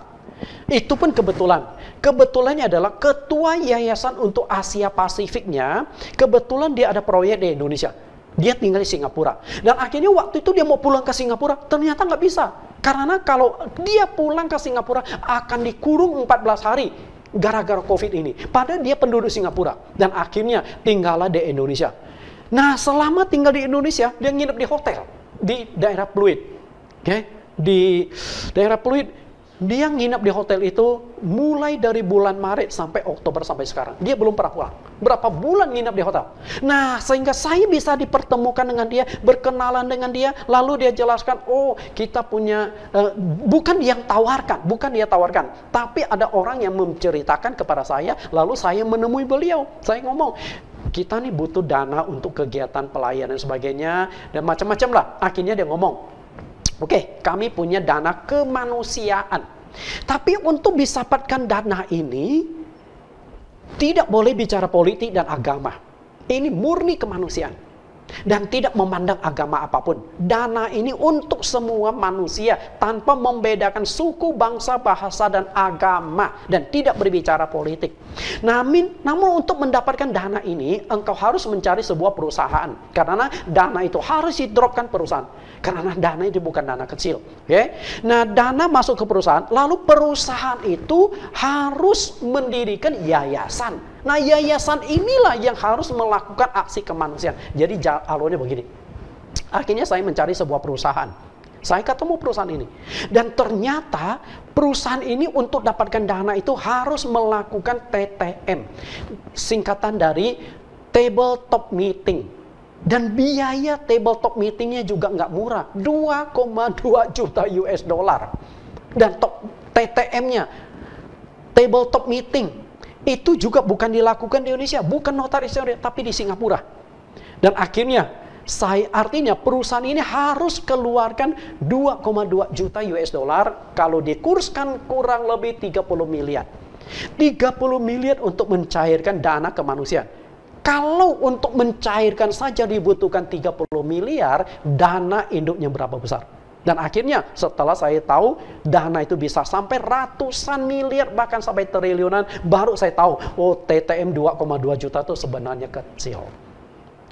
itu pun kebetulannya adalah ketua yayasan untuk Asia Pasifiknya, kebetulan dia ada proyek di Indonesia. Dia tinggal di Singapura. Dan akhirnya waktu itu dia mau pulang ke Singapura, ternyata nggak bisa. Karena kalau dia pulang ke Singapura akan dikurung 14 hari gara-gara COVID ini. Padahal dia penduduk Singapura. Dan akhirnya tinggallah di Indonesia. Nah, selama tinggal di Indonesia, dia nginep di hotel di daerah Pluit. Okay? Di daerah Pluit, dia nginep di hotel itu mulai dari bulan Maret sampai Oktober sampai sekarang. Dia belum pernah pulang. Berapa bulan nginep di hotel. Nah, sehingga saya bisa dipertemukan dengan dia, berkenalan dengan dia, lalu dia jelaskan, oh, kita punya, bukan dia tawarkan, tapi ada orang yang menceritakan kepada saya, lalu saya menemui beliau. Saya ngomong, kita nih butuh dana untuk kegiatan pelayanan dan sebagainya, dan macam-macam lah. Akhirnya dia ngomong, oke, kami punya dana kemanusiaan. Tapi untuk bisa dapatkan dana ini, tidak boleh bicara politik dan agama. Ini murni kemanusiaan. Dan tidak memandang agama apapun. Dana ini untuk semua manusia, tanpa membedakan suku, bangsa, bahasa, dan agama. Dan tidak berbicara politik. Namun untuk mendapatkan dana ini, engkau harus mencari sebuah perusahaan. Karena dana itu harus didropkan perusahaan. Karena dana itu bukan dana kecil. Okay? Nah, dana masuk ke perusahaan, lalu perusahaan itu harus mendirikan yayasan. Nah, yayasan inilah yang harus melakukan aksi kemanusiaan. Jadi alurnya begini. Akhirnya saya mencari sebuah perusahaan. Saya ketemu perusahaan ini. Dan ternyata perusahaan ini untuk dapatkan dana itu harus melakukan TTM. Singkatan dari Tabletop Meeting. Dan biaya tabletop meetingnya juga nggak murah. 2,2 juta US dollar. Dan TTM-nya, tabletop meeting, itu juga bukan dilakukan di Indonesia. Bukan notaris, tapi di Singapura. Dan akhirnya, artinya perusahaan ini harus keluarkan 2,2 juta US dollar. Kalau dikurskan kurang lebih 30 miliar. 30 miliar untuk mencairkan dana kemanusiaan. Kalau untuk mencairkan saja dibutuhkan 30 miliar, dana induknya berapa besar? Dan akhirnya setelah saya tahu dana itu bisa sampai ratusan miliar, bahkan sampai triliunan, baru saya tahu, oh, TTM 2,2 juta itu sebenarnya kecil.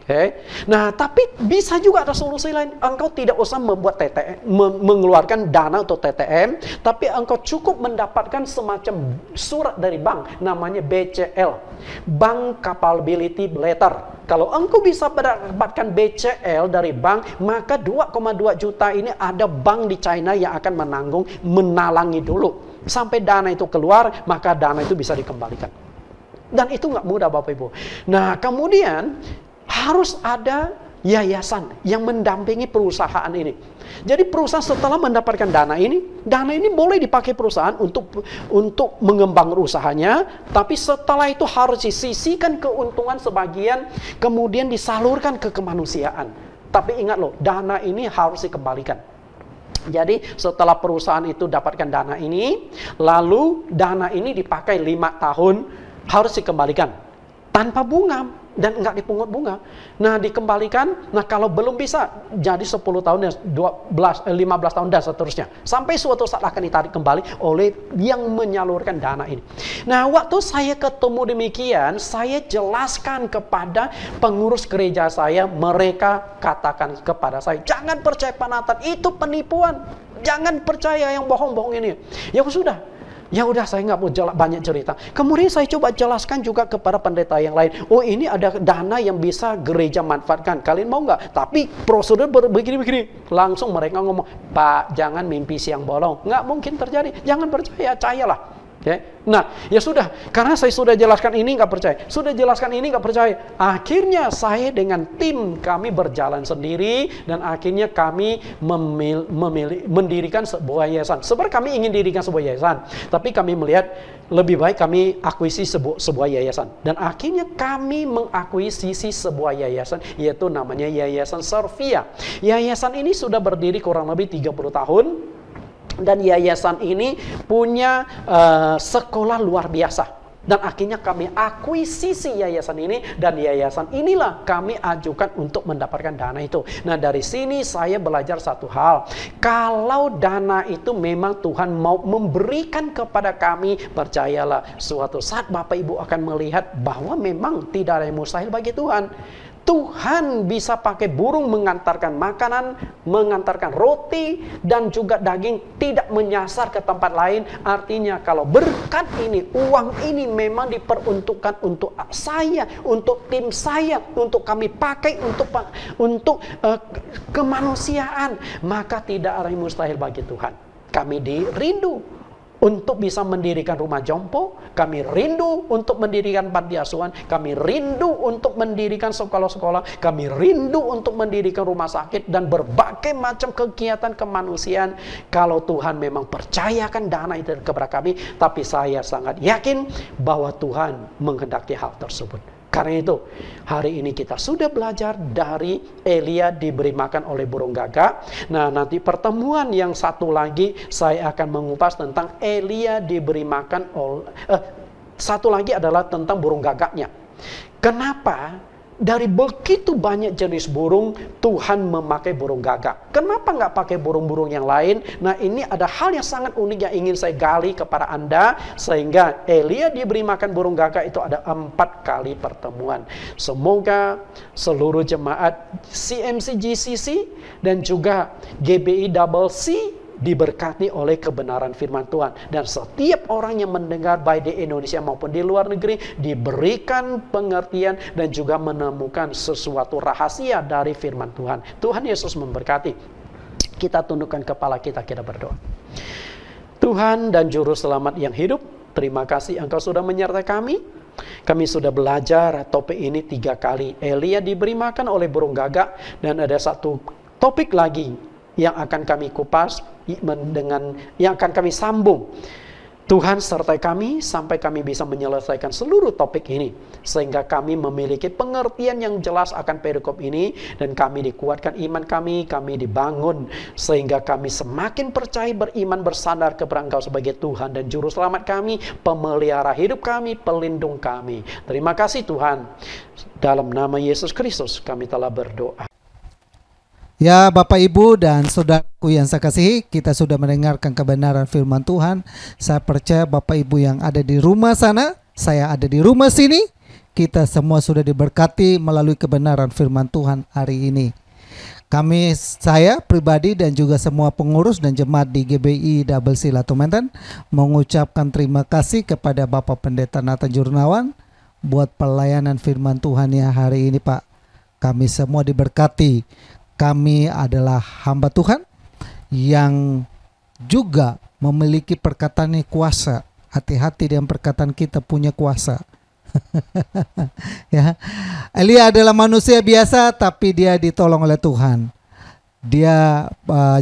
Okay. Nah, tapi bisa juga ada solusi lain. Engkau tidak usah membuat TTM, mengeluarkan dana untuk TTM, tapi engkau cukup mendapatkan semacam surat dari bank, namanya BCL, Bank Capability Letter. Kalau engkau bisa mendapatkan BCL dari bank, maka 2,2 juta ini ada bank di China yang akan menalangi dulu. Sampai dana itu keluar, maka dana itu bisa dikembalikan. Dan itu nggak mudah, Bapak Ibu. Nah, kemudian harus ada yayasan yang mendampingi perusahaan ini. Jadi perusahaan setelah mendapatkan dana ini boleh dipakai perusahaan untuk mengembangkan usahanya, tapi setelah itu harus disisihkan keuntungan sebagian, kemudian disalurkan ke kemanusiaan. Tapi ingat loh, dana ini harus dikembalikan. Jadi setelah perusahaan itu dapatkan dana ini, lalu dana ini dipakai 5 tahun, harus dikembalikan tanpa bunga dan enggak dipungut bunga. Nah, dikembalikan. Nah, kalau belum bisa, jadi 10 tahun dan 15 tahun dan seterusnya. Sampai suatu saat akan ditarik kembali oleh yang menyalurkan dana ini. Nah, waktu saya ketemu demikian, saya jelaskan kepada pengurus gereja saya, mereka katakan kepada saya, jangan percaya Pak Nathan, itu penipuan. Jangan percaya yang bohong-bohong ini. Ya udah, saya nggak mau banyak cerita. Kemudian saya coba jelaskan juga kepada pendeta yang lain. Oh, ini ada dana yang bisa gereja manfaatkan. Kalian mau nggak? Tapi prosedur begini-begini. Langsung mereka ngomong, Pak, jangan mimpi siang bolong. Nggak mungkin terjadi. Jangan percayalah. Okay. Nah, ya sudah, karena saya sudah jelaskan ini nggak percaya, sudah jelaskan ini nggak percaya. Akhirnya saya dengan tim kami berjalan sendiri dan akhirnya kami mendirikan sebuah yayasan. Sebenarnya kami ingin dirikan sebuah yayasan, tapi kami melihat lebih baik kami akuisisi sebuah yayasan. Dan akhirnya kami mengakuisisi sebuah yayasan, yaitu namanya Yayasan Servia. Yayasan ini sudah berdiri kurang lebih 30 tahun. Dan yayasan ini punya sekolah luar biasa. Dan akhirnya kami akuisisi yayasan ini. Dan yayasan inilah kami ajukan untuk mendapatkan dana itu. Nah, dari sini saya belajar satu hal. Kalau dana itu memang Tuhan mau memberikan kepada kami, percayalah suatu saat Bapak Ibu akan melihat bahwa memang tidak ada yang mustahil bagi Tuhan. Tuhan bisa pakai burung mengantarkan makanan, mengantarkan roti, dan juga daging, tidak menyasar ke tempat lain. Artinya kalau berkat ini, uang ini memang diperuntukkan untuk saya, untuk tim saya, untuk kami pakai untuk kemanusiaan, maka tidak ada yang mustahil bagi Tuhan. Kami dirindu untuk bisa mendirikan rumah jompo, kami rindu untuk mendirikan panti asuhan, kami rindu untuk mendirikan sekolah-sekolah, kami rindu untuk mendirikan rumah sakit dan berbagai macam kegiatan kemanusiaan. Kalau Tuhan memang percayakan dana itu kepada kami, tapi saya sangat yakin bahwa Tuhan menghendaki hal tersebut. Karena itu, hari ini kita sudah belajar dari Elia diberi makan oleh burung gagak. Nah, nanti pertemuan yang satu lagi saya akan mengupas tentang Elia diberi makan oleh satu lagi adalah tentang burung gagaknya. Kenapa? Dari begitu banyak jenis burung, Tuhan memakai burung gagak. Kenapa nggak pakai burung-burung yang lain? Nah, ini ada hal yang sangat unik yang ingin saya gali kepada Anda. Sehingga Elia diberi makan burung gagak itu ada 4 kali pertemuan. Semoga seluruh jemaat CMC GCC dan juga GBI Double C diberkati oleh kebenaran firman Tuhan. Dan setiap orang yang mendengar baik di Indonesia maupun di luar negeri diberikan pengertian dan juga menemukan sesuatu rahasia dari firman Tuhan. Tuhan Yesus memberkati. Kita tundukkan kepala kita berdoa. Tuhan dan Juru Selamat yang hidup, terima kasih Engkau sudah menyertai kami. Kami sudah belajar topik ini 3 kali. Elia diberi makan oleh burung gagak, dan ada satu topik lagi yang akan kami kupas, yang akan kami sambung. Tuhan sertai kami sampai kami bisa menyelesaikan seluruh topik ini, sehingga kami memiliki pengertian yang jelas akan perikop ini, dan kami dikuatkan iman kami dibangun, sehingga kami semakin percaya, beriman, bersandar kepada Engkau sebagai Tuhan dan Juru Selamat kami, pemelihara hidup kami, pelindung kami. Terima kasih Tuhan. Dalam nama Yesus Kristus kami telah berdoa. Ya, Bapak Ibu dan saudaraku yang saya kasihi, kita sudah mendengarkan kebenaran firman Tuhan. Saya percaya Bapak Ibu yang ada di rumah sana, saya ada di rumah sini, kita semua sudah diberkati melalui kebenaran firman Tuhan hari ini. Saya pribadi dan juga semua pengurus dan jemaat di GBI Double C Latumentan mengucapkan terima kasih kepada Bapak Pendeta Nathan Jurnawan buat pelayanan firman Tuhannya hari ini, Pak. Kami semua diberkati. Kami adalah hamba Tuhan yang juga memiliki perkataan yang kuasa. Hati-hati dengan perkataan kita punya kuasa. Ya, Elia adalah manusia biasa, tapi dia ditolong oleh Tuhan. Dia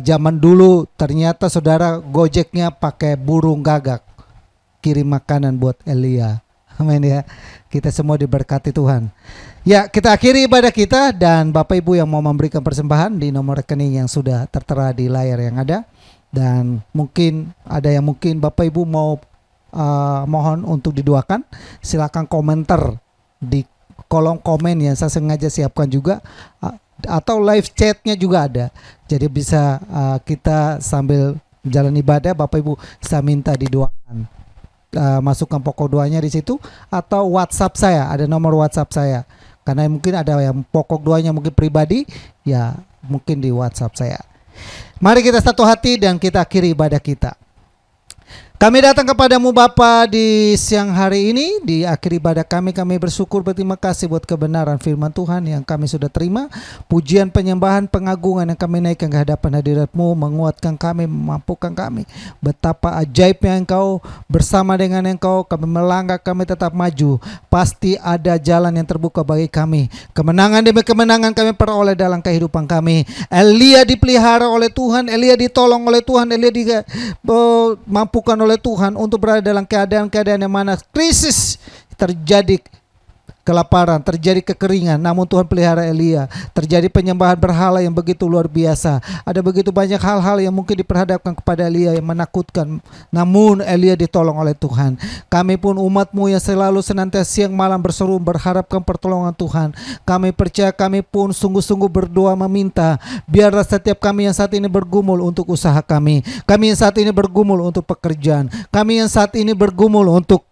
zaman dulu ternyata saudara Gojeknya pakai burung gagak, kirim makanan buat Elia. Amin ya. Kita semua diberkati Tuhan. Ya, kita akhiri ibadah kita, dan Bapak Ibu yang mau memberikan persembahan di nomor rekening yang sudah tertera di layar yang ada. Dan mungkin ada yang mungkin Bapak Ibu mau mohon untuk didoakan, silakan komentar di kolom komen yang saya sengaja siapkan juga, atau live chatnya juga ada. Jadi bisa kita sambil jalan ibadah, Bapak Ibu bisa minta didoakan. Masukkan pokok doanya di situ, atau WhatsApp saya, ada nomor WhatsApp saya. Karena mungkin ada yang pokok doanya mungkin pribadi, ya mungkin di WhatsApp saya. Mari kita satu hati dan kita akhiri ibadah kita. Kami datang kepadamu Bapa di siang hari ini. Di akhir ibadah kami bersyukur, berterima kasih buat kebenaran firman Tuhan yang kami sudah terima. Pujian, penyembahan, pengagungan yang kami naikkan ke hadapan hadirat-Mu, menguatkan kami, memampukan kami. Betapa ajaibnya Engkau, bersama dengan Engkau kami melangkah, kami tetap maju. Pasti ada jalan yang terbuka bagi kami. Kemenangan demi kemenangan kami peroleh dalam kehidupan kami. Elia dipelihara oleh Tuhan, Elia ditolong oleh Tuhan, Elia dimampukan oleh Tuhan untuk berada dalam keadaan-keadaan yang mana krisis terjadi, kelaparan, terjadi kekeringan, namun Tuhan pelihara Elia. Terjadi penyembahan berhala yang begitu luar biasa. Ada begitu banyak hal-hal yang mungkin diperhadapkan kepada Elia yang menakutkan, namun Elia ditolong oleh Tuhan. Kami pun umat-Mu yang selalu senantiasa siang malam berseru berharapkan pertolongan Tuhan. Kami percaya, kami pun sungguh-sungguh berdoa meminta, biarlah setiap kami yang saat ini bergumul untuk usaha kami yang saat ini bergumul untuk pekerjaan, kami yang saat ini bergumul untuk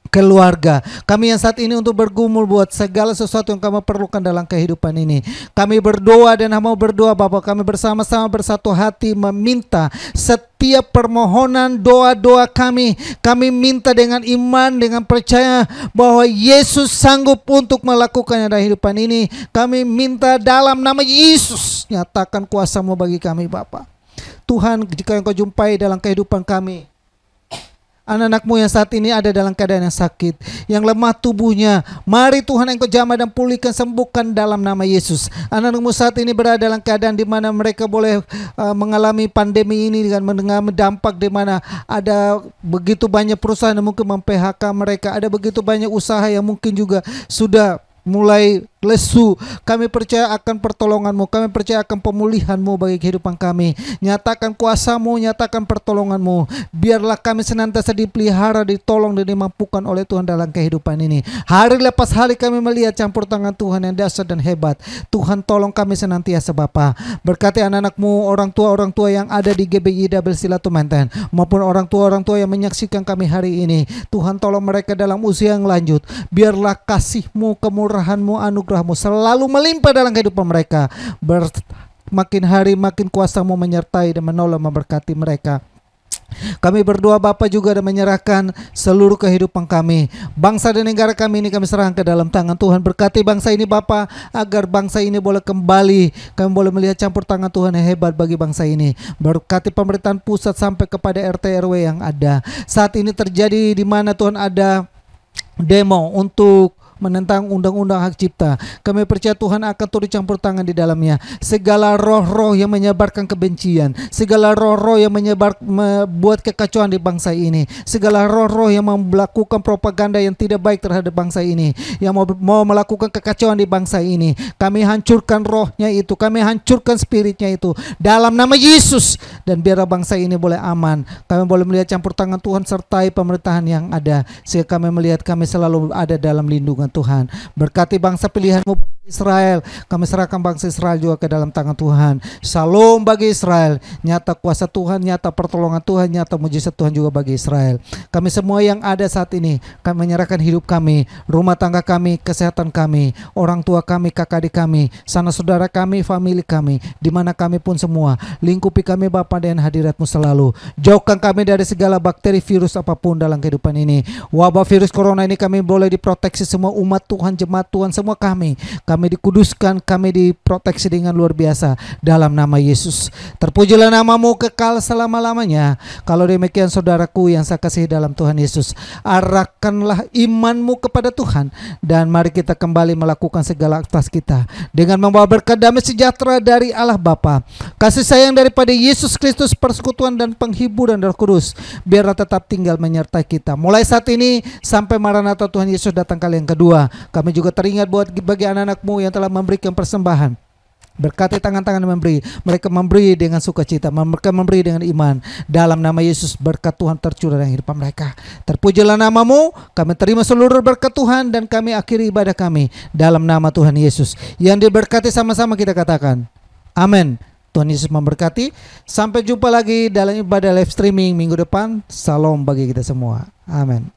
keluarga, kami yang saat ini untuk bergumul buat segala sesuatu yang kami perlukan dalam kehidupan ini. Kami berdoa dan mau berdoa Bapak, kami bersama-sama bersatu hati meminta setiap permohonan doa-doa kami minta dengan iman, dengan percaya bahwa Yesus sanggup untuk melakukannya dalam kehidupan ini. Kami minta dalam nama Yesus, nyatakan kuasa-Mu bagi kami Bapak. Tuhan, jika Engkau jumpai dalam kehidupan kami anak-anak-Mu yang saat ini ada dalam keadaan yang sakit, yang lemah tubuhnya, mari Tuhan Engkau jamah dan pulihkan, sembuhkan dalam nama Yesus. Anak-anak-Mu saat ini berada dalam keadaan di mana mereka boleh mengalami pandemi ini dengan mengalami dampak di mana ada begitu banyak perusahaan yang mungkin mem-PHK mereka, ada begitu banyak usaha yang mungkin juga sudah mulai lesu. Kami percaya akan pertolongan-Mu, kami percaya akan pemulihan-Mu bagi kehidupan kami. Nyatakan kuasa-Mu, nyatakan pertolongan-Mu. Biarlah kami senantiasa dipelihara, ditolong dan dimampukan oleh Tuhan dalam kehidupan ini. Hari lepas hari kami melihat campur tangan Tuhan yang dahsyat dan hebat. Tuhan tolong kami senantiasa Bapa. Berkati anak-anak-Mu, orang tua yang ada di GBI Double Silatu Menten, maupun orang tua yang menyaksikan kami hari ini. Tuhan tolong mereka dalam usia yang lanjut. Biarlah kasih-Mu, kemurahan-Mu, anugerah-Mu selalu melimpah dalam kehidupan mereka. Makin hari makin kuasa-Mu menyertai dan menolong, memberkati mereka. Kami berdoa Bapa juga dan menyerahkan seluruh kehidupan kami, bangsa dan negara kami ini kami serahkan ke dalam tangan Tuhan. Berkati bangsa ini Bapa, agar bangsa ini boleh kembali, kami boleh melihat campur tangan Tuhan yang hebat bagi bangsa ini. Berkati pemerintahan pusat sampai kepada RT RW yang ada. Saat ini terjadi di mana Tuhan ada demo untuk menentang undang-undang hak cipta. Kami percaya Tuhan akan turut campur tangan di dalamnya. Segala roh-roh yang menyebarkan kebencian, segala roh-roh yang membuat kekacauan di bangsa ini, segala roh-roh yang melakukan propaganda yang tidak baik terhadap bangsa ini, yang mau melakukan kekacauan di bangsa ini, kami hancurkan rohnya itu, kami hancurkan spiritnya itu dalam nama Yesus. Dan biarlah bangsa ini boleh aman. Kami boleh melihat campur tangan Tuhan sertai pemerintahan yang ada, sehingga kami melihat kami selalu ada dalam lindungan Tuhan. Berkati bangsa pilihan-Mu Israel, kami serahkan bangsa Israel juga ke dalam tangan Tuhan. Shalom bagi Israel, nyata kuasa Tuhan, nyata pertolongan Tuhan, nyata mujizat Tuhan juga bagi Israel. Kami semua yang ada saat ini, kami menyerahkan hidup kami, rumah tangga kami, kesehatan kami, orang tua kami, kakak adik kami, sanak saudara kami, famili kami, di mana kami pun semua. Lingkupi kami Bapa dengan hadirat-Mu selalu. Jauhkan kami dari segala bakteri, virus apapun dalam kehidupan ini. Wabah virus corona ini kami boleh diproteksi semua umat Tuhan, jemaat Tuhan, semua kami kami dikuduskan, kami diproteksi dengan luar biasa dalam nama Yesus. Terpujilah namamu kekal selama-lamanya. Kalau demikian saudaraku yang saya kasihi dalam Tuhan Yesus, arahkanlah imanmu kepada Tuhan, dan mari kita kembali melakukan segala aktivitas kita dengan membawa berkat damai sejahtera dari Allah Bapa, kasih sayang daripada Yesus Kristus, persekutuan dan penghiburan Roh Kudus biarlah tetap tinggal menyertai kita mulai saat ini sampai Maranatha Tuhan Yesus datang kali yang kedua. Kami juga teringat buat bagi anak-anak-Mu yang telah memberikan persembahan. Berkati tangan-tangan memberi, mereka memberi dengan sukacita, mereka memberi dengan iman. Dalam nama Yesus, berkat Tuhan tercurah dalam hidup mereka. Terpujilah namamu, kami terima seluruh berkat Tuhan, dan kami akhiri ibadah kami dalam nama Tuhan Yesus. Yang diberkati sama-sama kita katakan, amin. Tuhan Yesus memberkati. Sampai jumpa lagi dalam ibadah live streaming minggu depan. Salam bagi kita semua. Amin.